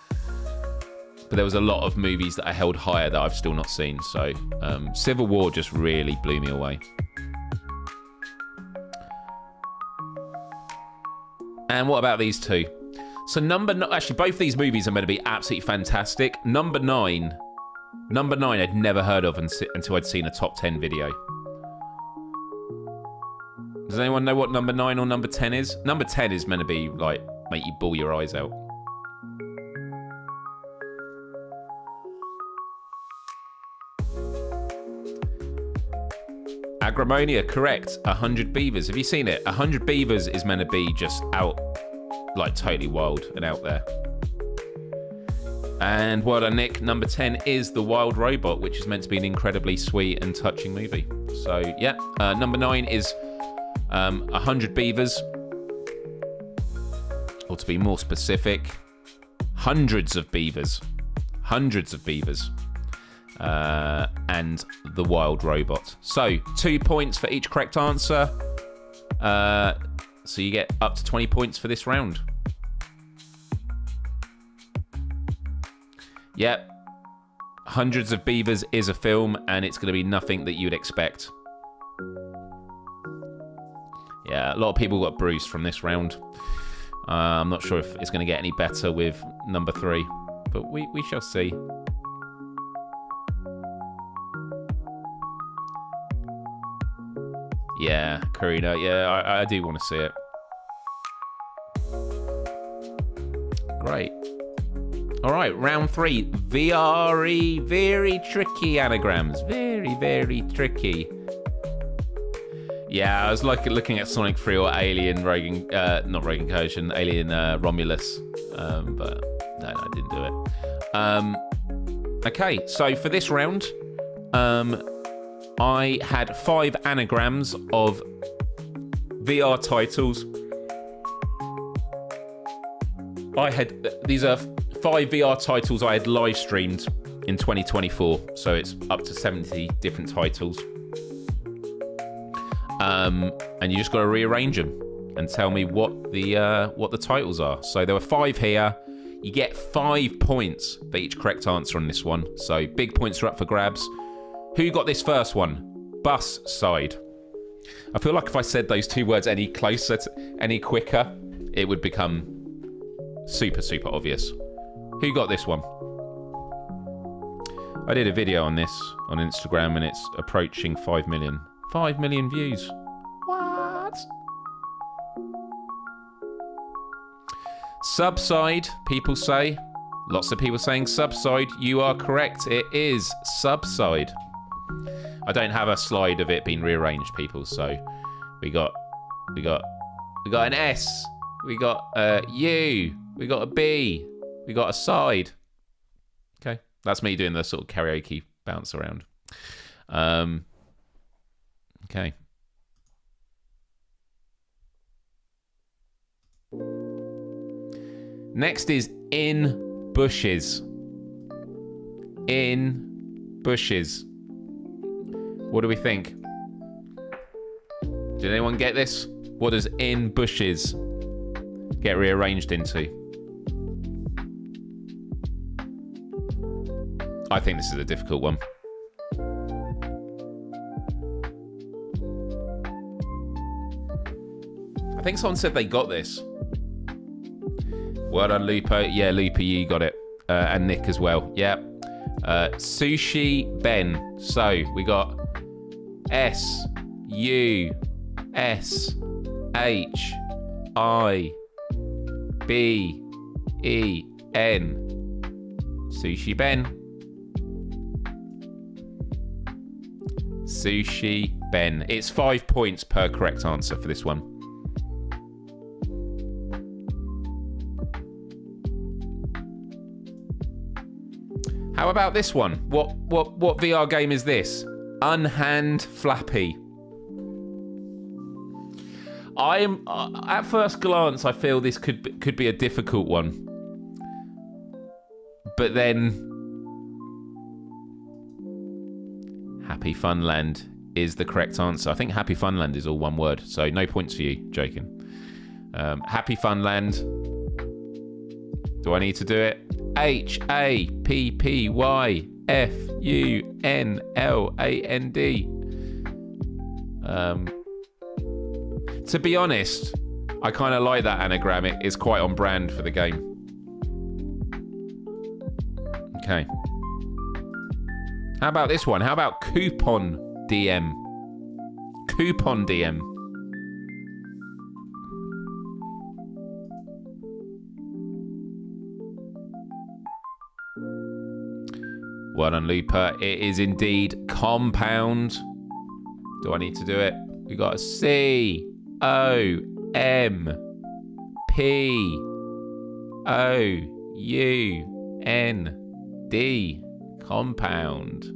But there was a lot of movies that I held higher that I've still not seen. So Civil War just really blew me away. And what about these two? So actually, both these movies are meant to be absolutely fantastic. Number 9 I'd never heard of until I'd seen a top 10 video. Does anyone know what number 9 or number 10 is? Number 10 is meant to be like make you bawl your eyes out. Agramonia, correct. 100 Beavers. Have you seen it? 100 Beavers is meant to be just out, like totally wild and out there. And well done, Nick. Number 10 is The Wild Robot, which is meant to be an incredibly sweet and touching movie. So yeah, number 9 is 100 Beavers. Or to be more specific, hundreds of beavers. Hundreds of beavers. And The Wild Robot. So 2 points for each correct answer. So you get up to 20 points for this round. Yep. Hundreds of Beavers is a film, and it's going to be nothing that you'd expect. Yeah, a lot of people got bruised from this round. I'm not sure if it's going to get any better with number 3, but we shall see. Yeah, Karina. Yeah, I do want to see it. Great. All right, round 3. Very, very tricky anagrams. Very, very tricky. Yeah, I was looking at Sonic 3 or Alien not Rogan Koshin, Alien Romulus. But no, I didn't do it. Okay, so for this round, I had 5 anagrams of VR titles. These are 5 VR titles I had live streamed in 2024, so it's up to 70 different titles. And you just got to rearrange them and tell me what the titles are. So there were 5 here. You get 5 points for each correct answer on this one. So big points are up for grabs. Who got this first one? Bus side. I feel like if I said those 2 words any closer, any quicker, it would become super, super obvious. Who got this one? I did a video on this on Instagram, and it's approaching 5 million. 5 million views. What? Subside, people say. Lots of people saying Subside. You are correct. It is Subside. I don't have a slide of it being rearranged, people. So we got an S. We got a U. We got a B. We got a side. Okay, that's me doing the sort of karaoke bounce around. Okay. Next is In Bushes. In Bushes. What do we think? Did anyone get this? What does In Bushes get rearranged into? I think this is a difficult one. I think someone said they got this. Well done, Lupo. Yeah, Lupo, you got it. And Nick as well. Yep. Sushi Ben. So we got SUSHIBEN. Sushi Ben. Sushi Ben. It's 5 points per correct answer for this one. How about this one? What VR game is this? Unhand Flappy. I am at first glance, I feel this could be a difficult one, but then Happy Funland is the correct answer. I think Happy Funland is all one word, so no points for you, joking. Happy Funland. Do I need to do it? HAPPYFUNLAND. To be honest, I kind of like that anagram. It's quite on brand for the game. Okay. How about this one? How about Coupon DM? Coupon DM. Well done, Looper. It is indeed Compound. Do I need to do it? We got a COMPOUND. Compound.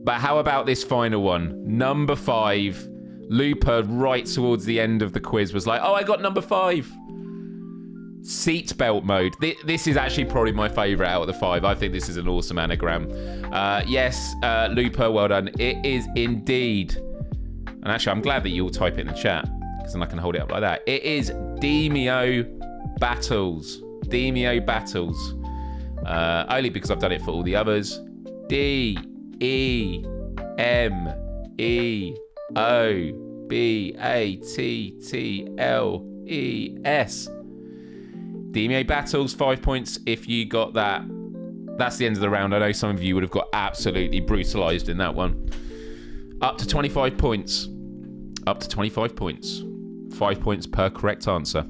But how about this final one? Number 5. Looper, right towards the end of the quiz, was like, oh, I got number 5. Seatbelt mode. This is actually probably my favourite out of the 5. I think this is an awesome anagram. Yes, Looper, well done. It is indeed. And actually, I'm glad that you'll type it in the chat, because then I can hold it up like that. It is Demio Battles. Demio Battles. Only because I've done it for all the others. DEMEOBATTLES. Demio Battles, 5 points if you got that. That's the end of the round. I know some of you would have got absolutely brutalised in that one. Up to 25 points. Up to 25 points. 5 points per correct answer.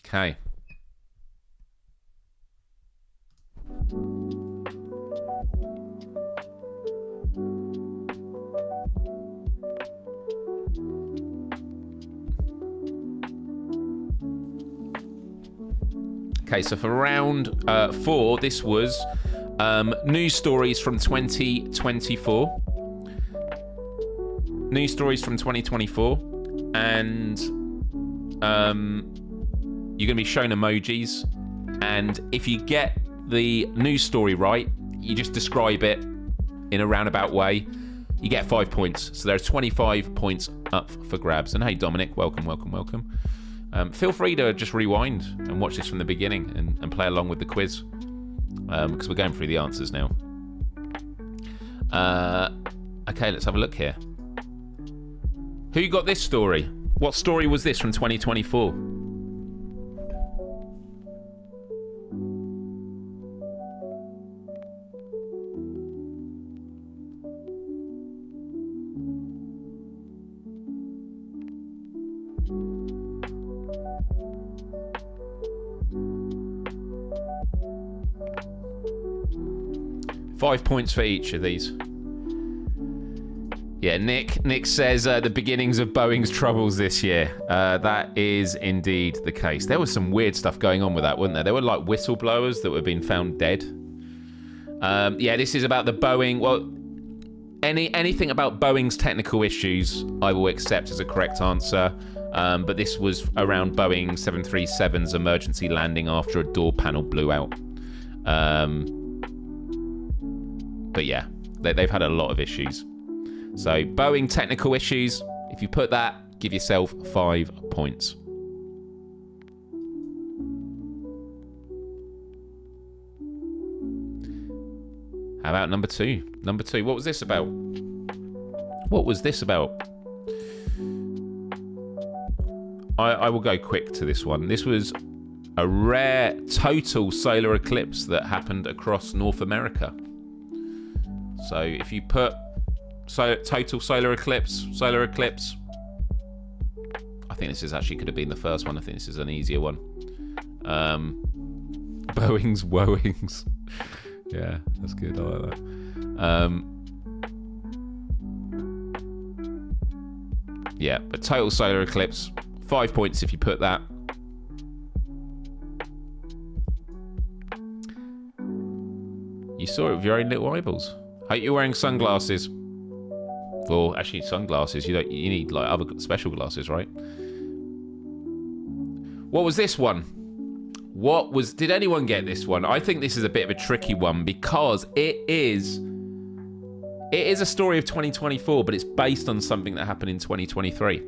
Okay. Okay, so for round 4, this was news stories from 2024. News stories from 2024. And you're going to be shown emojis. And if you get the news story right, you just describe it in a roundabout way, you get 5 points. So there's 25 points up for grabs. And hey, Dominic, welcome. Feel free to just rewind and watch this from the beginning and play along with the quiz, because we're going through the answers now. Okay, let's have a look here. Who got this story? What story was this from 2024? Five points for each of these. Yeah, Nick says the beginnings of Boeing's troubles this year. That is indeed the case. There was some weird stuff going on with that, wasn't there? There were like whistleblowers that were being found dead. Yeah, this is about the Boeing. Well, anything about Boeing's technical issues, I will accept as a correct answer. But this was around Boeing 737's emergency landing after a door panel blew out. But yeah, they've had a lot of issues. So Boeing technical issues, if you put that, give yourself 5 points. How about number two? Number two, what was this about? What was this about? I will go quick to this one. This was a rare total solar eclipse that happened across North America. So if you put total solar eclipse, I think this is actually could have been the first one. I think this is an easier one. Boeing's Woeings. Yeah, that's good. I like that. Yeah, but total solar eclipse, 5 points if you put that. You saw it with your own little eyeballs. Hope you're wearing sunglasses. Well, actually, sunglasses. You need like other special glasses, right? What was this one? Did anyone get this one? I think this is a bit of a tricky one because it is a story of 2024, but it's based on something that happened in 2023.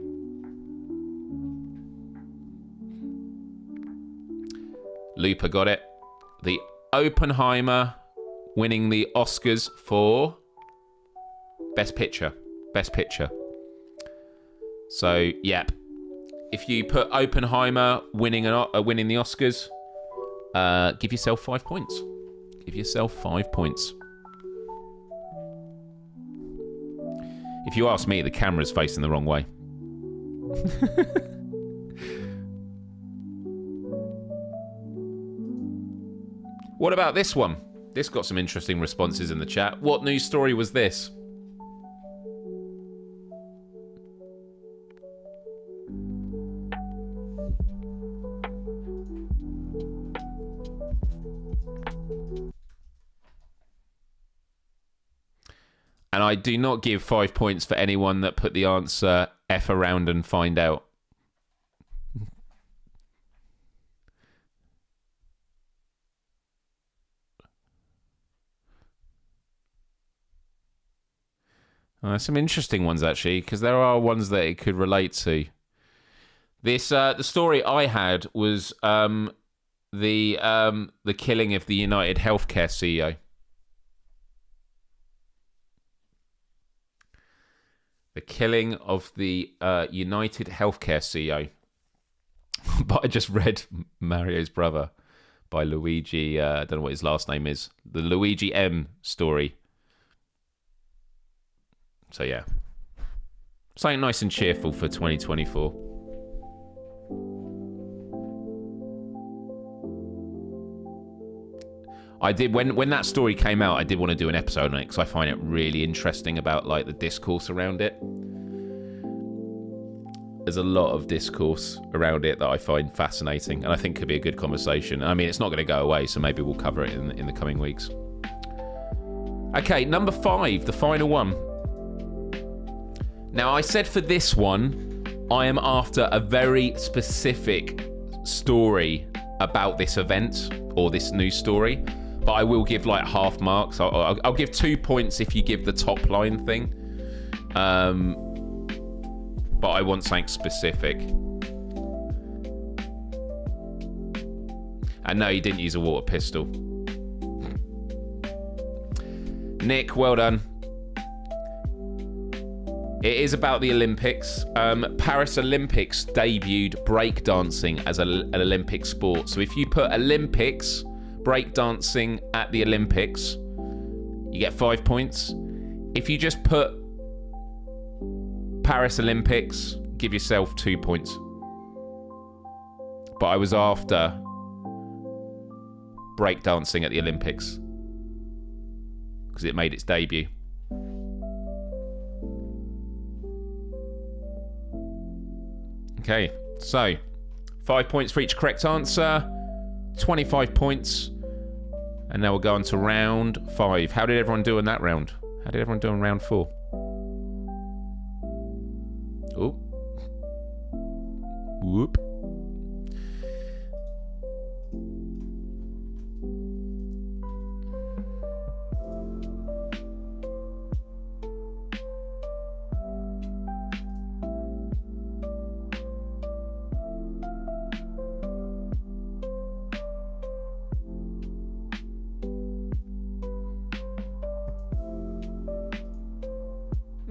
Looper got it. The Oppenheimer winning the Oscars for Best Picture. Best Picture. So, yep. If you put Oppenheimer winning the Oscars, give yourself 5 points. Give yourself 5 points. If you ask me, the camera's facing the wrong way. What about this one? This got some interesting responses in the chat. What news story was this? And I do not give 5 points for anyone that put the answer F around and find out. Some interesting ones, actually, because there are ones that it could relate to. This the story I had was the killing of the United Healthcare CEO. The killing of the United Healthcare CEO. But I just read Mario's Brother by Luigi. I don't know what his last name is. The Luigi M story. So yeah, something nice and cheerful for 2024. I did when that story came out. I did want to do an episode on it because I find it really interesting about like the discourse around it. There's a lot of discourse around it that I find fascinating, and I think could be a good conversation. I mean, it's not going to go away, so maybe we'll cover it in the coming weeks. Okay, number 5, the final one. Now, I said for this one, I am after a very specific story about this event or this news story, but I will give like half marks. I'll give 2 points if you give the top line thing. But I want something specific. And no, you didn't use a water pistol. Nick, well done. It is about the Olympics. Paris Olympics debuted breakdancing as an Olympic sport. So if you put Olympics, breakdancing at the Olympics, you get 5 points. If you just put Paris Olympics, give yourself 2 points. But I was after breakdancing at the Olympics because it made its debut. Okay, so 5 points for each correct answer, 25 points, and now we'll go on to round 5. How did everyone do in that round? How did everyone do in round 4? Oh. Whoop.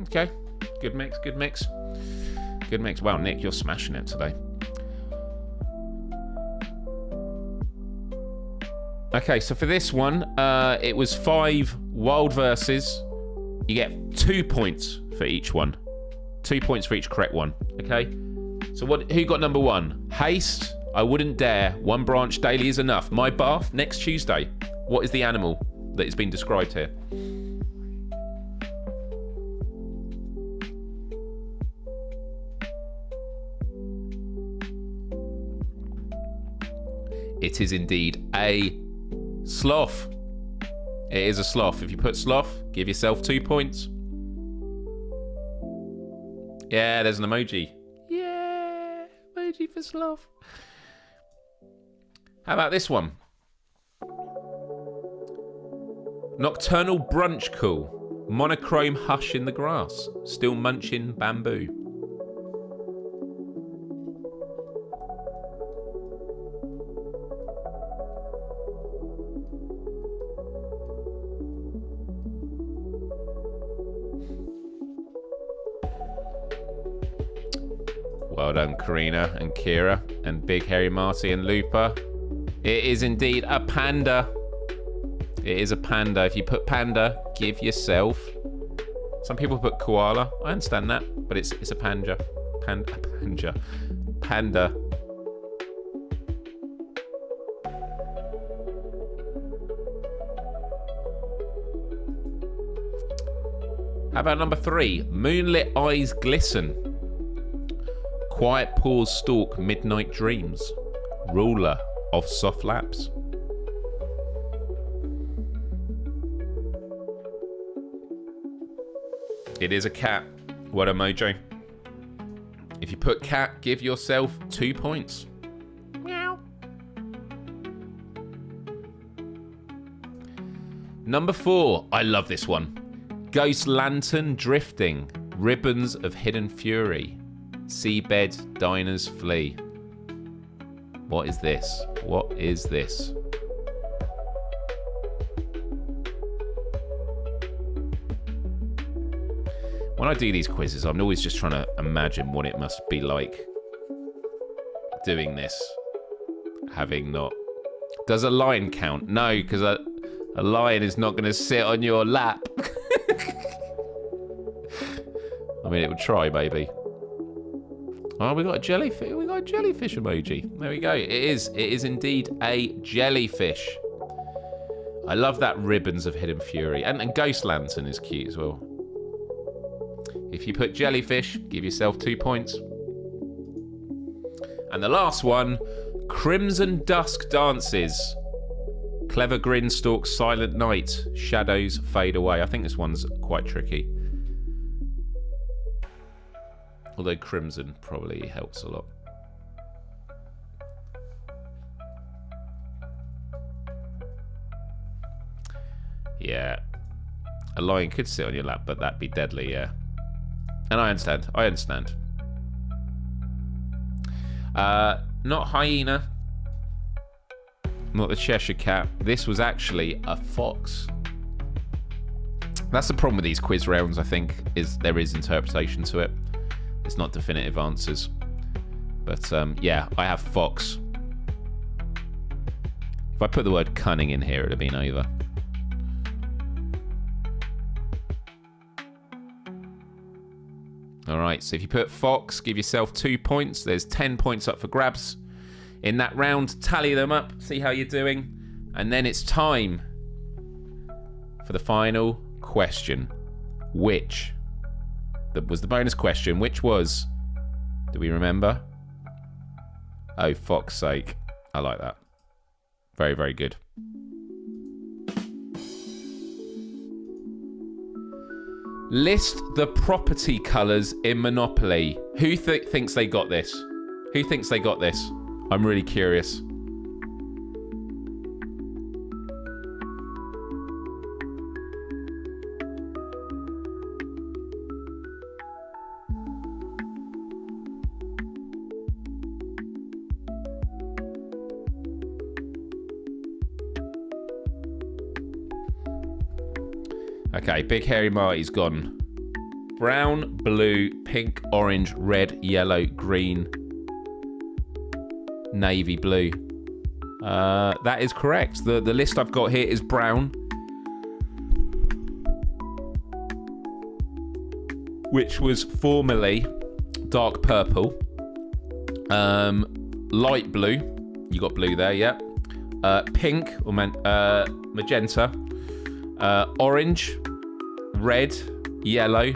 Okay. Good mix, good mix. Good mix. Wow, Nick, you're smashing it today. Okay, so for this one, it was 5 wild verses. You get 2 points for each one. 2 points for each correct one. Okay? So who got number 1? Haste, I wouldn't dare. 1 branch daily is enough. My bath, next Tuesday. What is the animal that is being described here? It is indeed a sloth. It is a sloth. If you put sloth, give yourself 2 points. Yeah, there's an emoji. Yeah, emoji for sloth. How about this one? Nocturnal brunch call. Monochrome hush in the grass. Still munching bamboo. Well done, Karina and Kira and Big Hairy Marty and Looper. It is indeed a panda. It is a panda. If you put panda, give yourself. Some people put koala. I understand that, but it's a panda. Panda. How about number 3? Moonlit eyes glisten. Quiet paws stalk midnight dreams. Ruler of soft laps. It is a cat. What a mojo. If you put cat, give yourself 2 points. Meow. Number 4. I love this one. Ghost lantern drifting. Ribbons of hidden fury. Seabed diners flee. What is this? What is this? When I do these quizzes, I'm always just trying to imagine what it must be like doing this, having not... Does a lion count? No, because a lion is not going to sit on your lap. I mean, it would try, maybe. Oh, we got a jellyfish. We got a jellyfish emoji. There we go. It is indeed a jellyfish. I love that ribbons of hidden fury. And ghost lantern is cute as well. If you put jellyfish, give yourself 2 points. And the last one, crimson dusk dances. Clever grin stalks silent night. Shadows fade away. I think this one's quite tricky. Although crimson probably helps a lot. Yeah. A lion could sit on your lap, but that'd be deadly, yeah. And I understand. I understand. Not hyena. Not the Cheshire Cat. This was actually a fox. That's the problem with these quiz rounds, I think, is there is interpretation to it. It's not definitive answers. But, yeah, I have fox. If I put the word cunning in here, it would have been over. All right, so if you put fox, give yourself 2 points. There's 10 points up for grabs in that round. Tally them up, see how you're doing. And then it's time for the final question. Which... That was the bonus question. Which was... Do we remember? Oh, fuck's sake. I like that. Very, very good. List the property colours in Monopoly. Who thinks they got this? Who thinks they got this? I'm really curious. Okay, Big Hairy Marty's gone. Brown, blue, pink, orange, red, yellow, green, navy blue. That is correct. The list I've got here is brown, which was formerly dark purple. Light blue. You got blue there, yeah. Pink or magenta. Orange, red, yellow,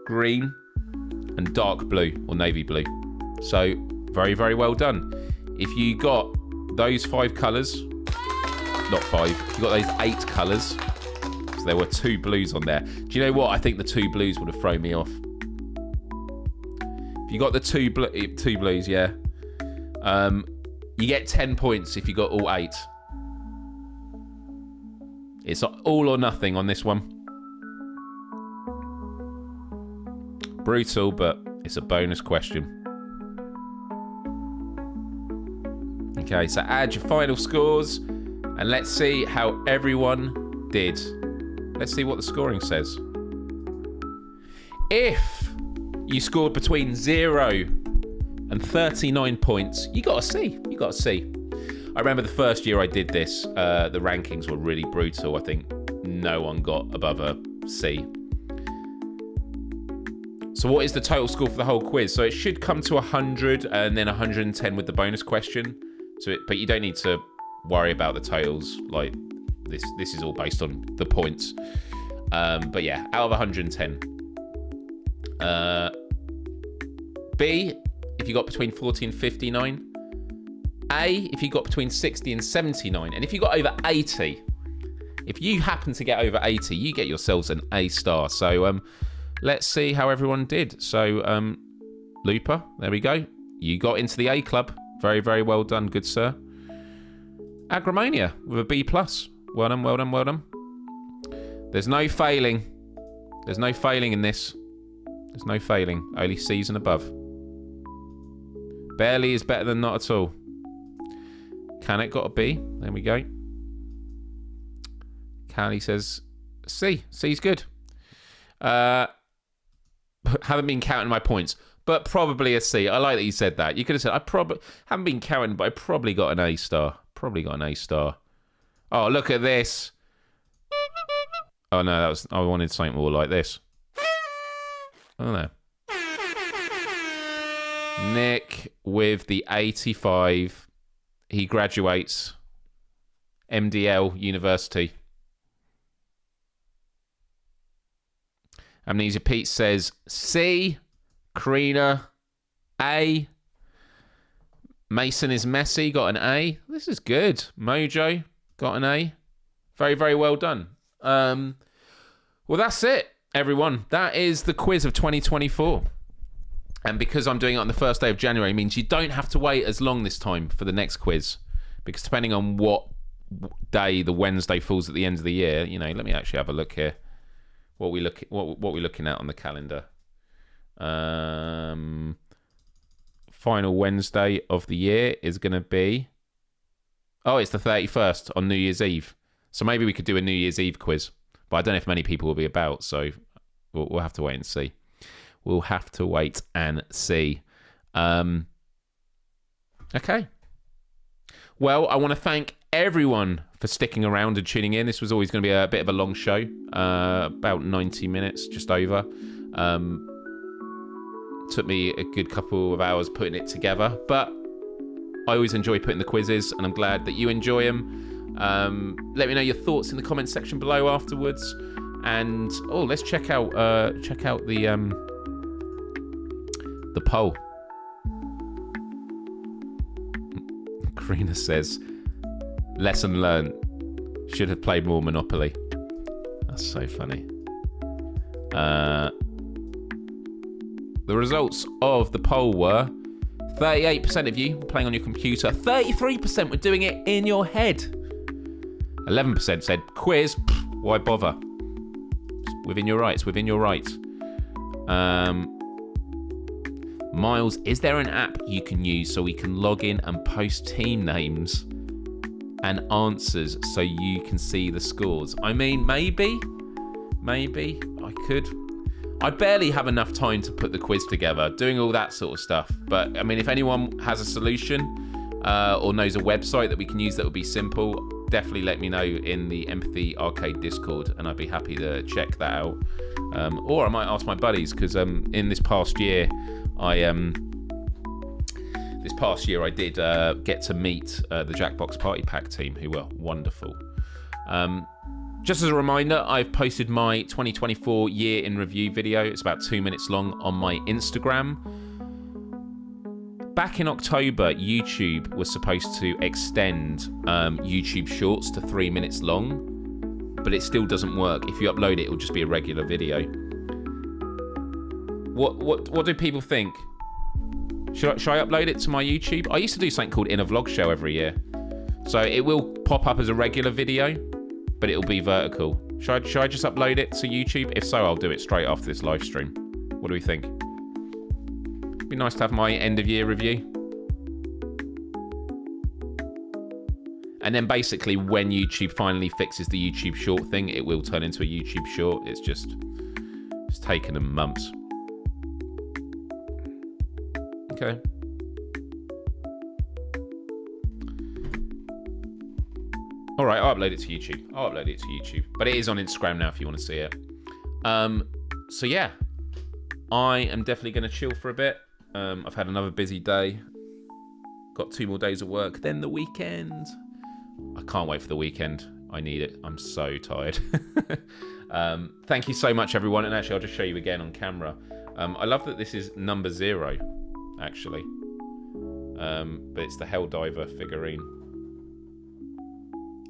green, and dark blue or navy blue. So very, very well done. If you got those 5 colours, not 5, if you got those 8 colours, so there were 2 blues on there. Do you know what? I think the 2 blues would have thrown me off. If you got the 2 blues, yeah. You get 10 points if you got all 8. It's all or nothing on this one. Brutal, but it's a bonus question. Okay, so add your final scores and let's see how everyone did. Let's see what the scoring says. If you scored between 0 and 39 points, you got a C. You got a C. I remember the first year I did this, the rankings were really brutal. I think no one got above a C. So what is the total score for the whole quiz? So it should come to 100 and then 110 with the bonus question. But you don't need to worry about the totals. Like this is all based on the points. But yeah, out of 110. B, if you got between 40 and 59. A, if you got between 60 and 79. And if you got over 80, if you happen to get over 80, you get yourselves an A star. So let's see how everyone did. So Looper, there we go. You got into the A club. Very, very well done, good sir. Agrimania with a B+. Well done, well done, well done. There's no failing. There's no failing in this. There's no failing. Only C's and above. Barely is better than not at all. Can it got a B? There we go. Callie says C. C's good. Haven't been counting my points, but probably a C. I like that you said that. You could have said I probably haven't been counting, but I probably got an A star. Probably got an A star. Oh, look at this. Oh no, I wanted something more like this. Oh no. Nick with the 85. He graduates MDL University. Amnesia Pete says C. Karina, A. Mason is messy, got an A. This is good. Mojo got an A. Very, very well done. Well, that's it, everyone. That is the quiz of 2024. And because I'm doing it on the first day of January, means you don't have to wait as long this time for the next quiz. Because depending on what day the Wednesday falls at the end of the year, you know, let me actually have a look here. What we're looking at on the calendar. Final Wednesday of the year is going to be... Oh, it's the 31st on New Year's Eve. So maybe we could do a New Year's Eve quiz. But I don't know if many people will be about, so we'll have to wait and see. We'll have to wait and see. Okay. Well, I want to thank everyone for sticking around and tuning in. This was always going to be a bit of a long show. About 90 minutes, just over. Took me a good couple of hours putting it together. But I always enjoy putting the quizzes, and I'm glad that you enjoy them. Let me know your thoughts in the comments section below afterwards. And, let's check out the poll. Karina says, lesson learned. Should have played more Monopoly. That's so funny. The results of the poll were 38% of you playing on your computer. 33% were doing it in your head. 11% said, quiz, why bother? It's within your rights, within your rights. Myles, is there an app you can use so we can log in and post team names and answers so you can see the scores? I mean, maybe I could. I barely have enough time to put the quiz together, doing all that sort of stuff. But I mean, if anyone has a solution or knows a website that we can use that would be simple, definitely let me know in the Empathy Arcade Discord, and I'd be happy to check that out. Or I might ask my buddies, because in this past year, I did get to meet the Jackbox Party Pack team, who were wonderful. Just as a reminder, I've posted my 2024 year in review video. It's about 2 minutes long on my Instagram. Back in October, YouTube was supposed to extend YouTube Shorts to 3 minutes long, but it still doesn't work. If you upload it, it will just be a regular video. What do people think? Should I upload it to my YouTube? I used to do something called In a Vlog Show every year. So it will pop up as a regular video, but it'll be vertical. Should I just upload it to YouTube? If so, I'll do it straight after this live stream. What do we think? It'd be nice to have my end of year review. And then basically when YouTube finally fixes the YouTube short thing, it will turn into a YouTube short. It's taken them months. Okay. All right, I'll upload it to YouTube. But it is on Instagram now if you want to see it. So yeah, I am definitely going to chill for a bit. I've had another busy day. Got 2 more days of work, then the weekend. I can't wait for the weekend. I need it. I'm so tired. Thank you so much, everyone. And actually, I'll just show you again on camera. I love that this is number 0, actually. But it's the Helldiver figurine.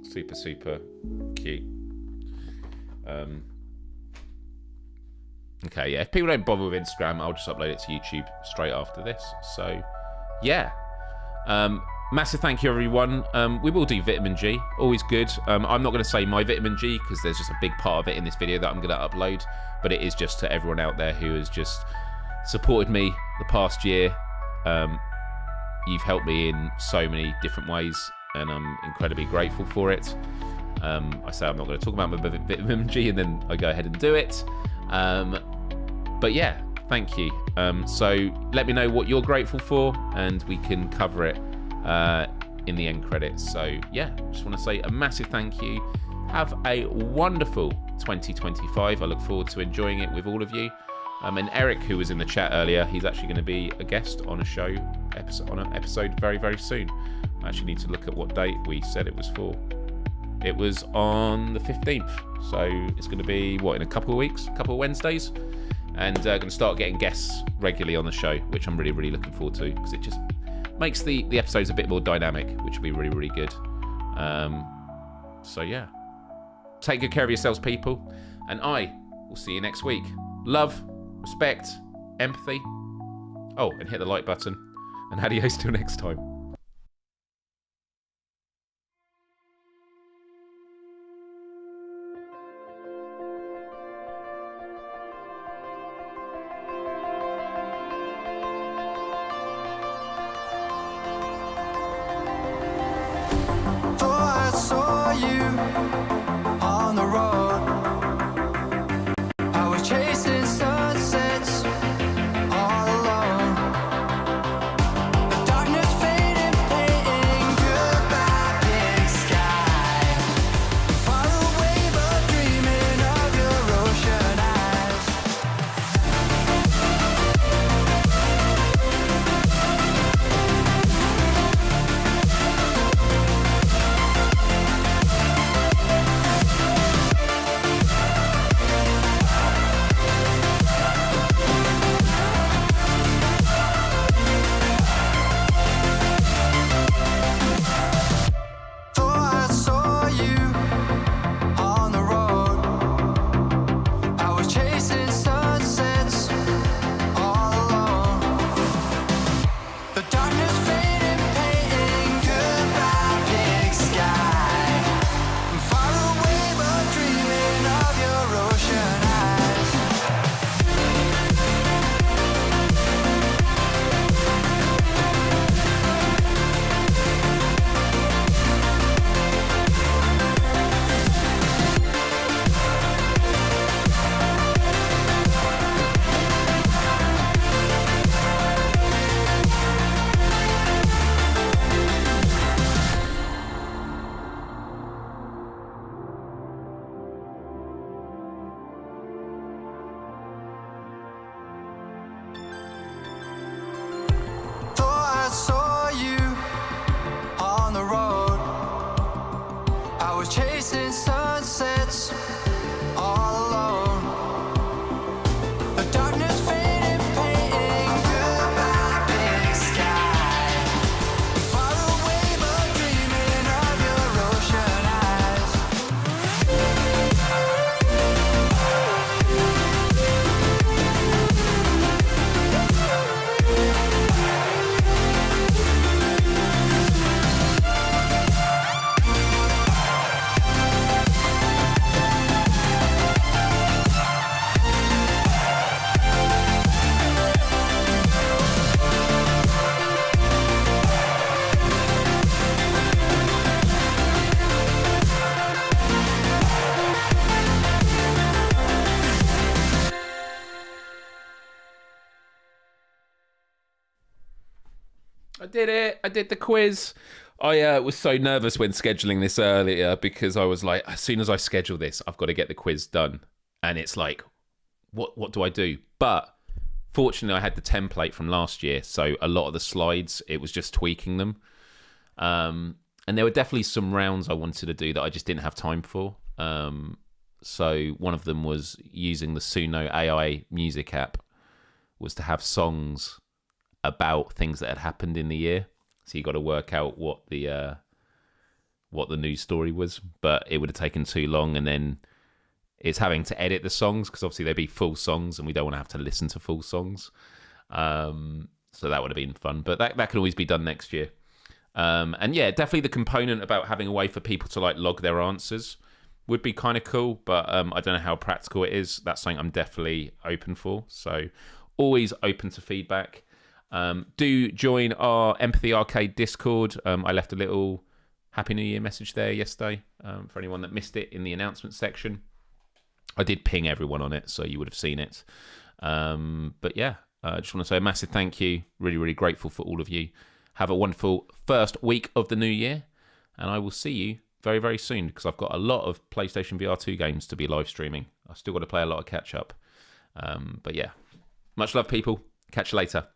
Super, super cute. Okay, yeah. If people don't bother with Instagram, I'll just upload it to YouTube straight after this. So, yeah. Massive thank you, everyone. We will do vitamin G. Always good. I'm not going to say my vitamin G because there's just a big part of it in this video that I'm going to upload. But it is just to everyone out there who has just supported me the past year. You've helped me in so many different ways, and I'm incredibly grateful for it. I say I'm not going to talk about my vitamin G, and then I go ahead and do it. But yeah, thank you. So let me know what you're grateful for, and we can cover it in the end credits. So yeah, just want to say a massive thank you. Have a wonderful 2025. I look forward to enjoying it with all of you. And Eric, who was in the chat earlier, he's actually going to be a guest on an episode very, very soon. I actually need to look at what date we said it was for. It was on the 15th, so it's going to be, in a couple of weeks, a couple of Wednesdays, and going to start getting guests regularly on the show, which I'm really, really looking forward to, because it just makes the episodes a bit more dynamic, which will be really, really good. So yeah, take good care of yourselves, people, and I will see you next week. Love, respect, empathy. Oh, and hit the like button, and adios till next time. was chasing sunsets all alone. The darkness faded, painting goodbye big sky. Far away but dreaming of your ocean eyes. I did it. I did the quiz. I was so nervous when scheduling this earlier because I was like, as soon as I schedule this, I've got to get the quiz done. And it's like, what do I do? But fortunately, I had the template from last year. So a lot of the slides, it was just tweaking them. And there were definitely some rounds I wanted to do that I just didn't have time for. So one of them was using the Suno AI music app, was to have songs about things that had happened in the year. So you got to work out what the news story was, but it would have taken too long. And then it's having to edit the songs because obviously they'd be full songs, and we don't want to have to listen to full songs. So that would have been fun, but that can always be done next year. And yeah, definitely the component about having a way for people to like log their answers would be kind of cool, but I don't know how practical it is. That's something I'm definitely open for. So always open to feedback. Do join our Empathy Arcade Discord. I left a little Happy New Year message there yesterday for anyone that missed it in the announcement section. I did ping everyone on it, so you would have seen it. But yeah, I just want to say a massive thank you. Really, really grateful for all of you. Have a wonderful first week of the new year, and I will see you very, very soon because I've got a lot of PlayStation VR 2 games to be live streaming. I've still got to play a lot of catch up. But yeah, much love, people. Catch you later.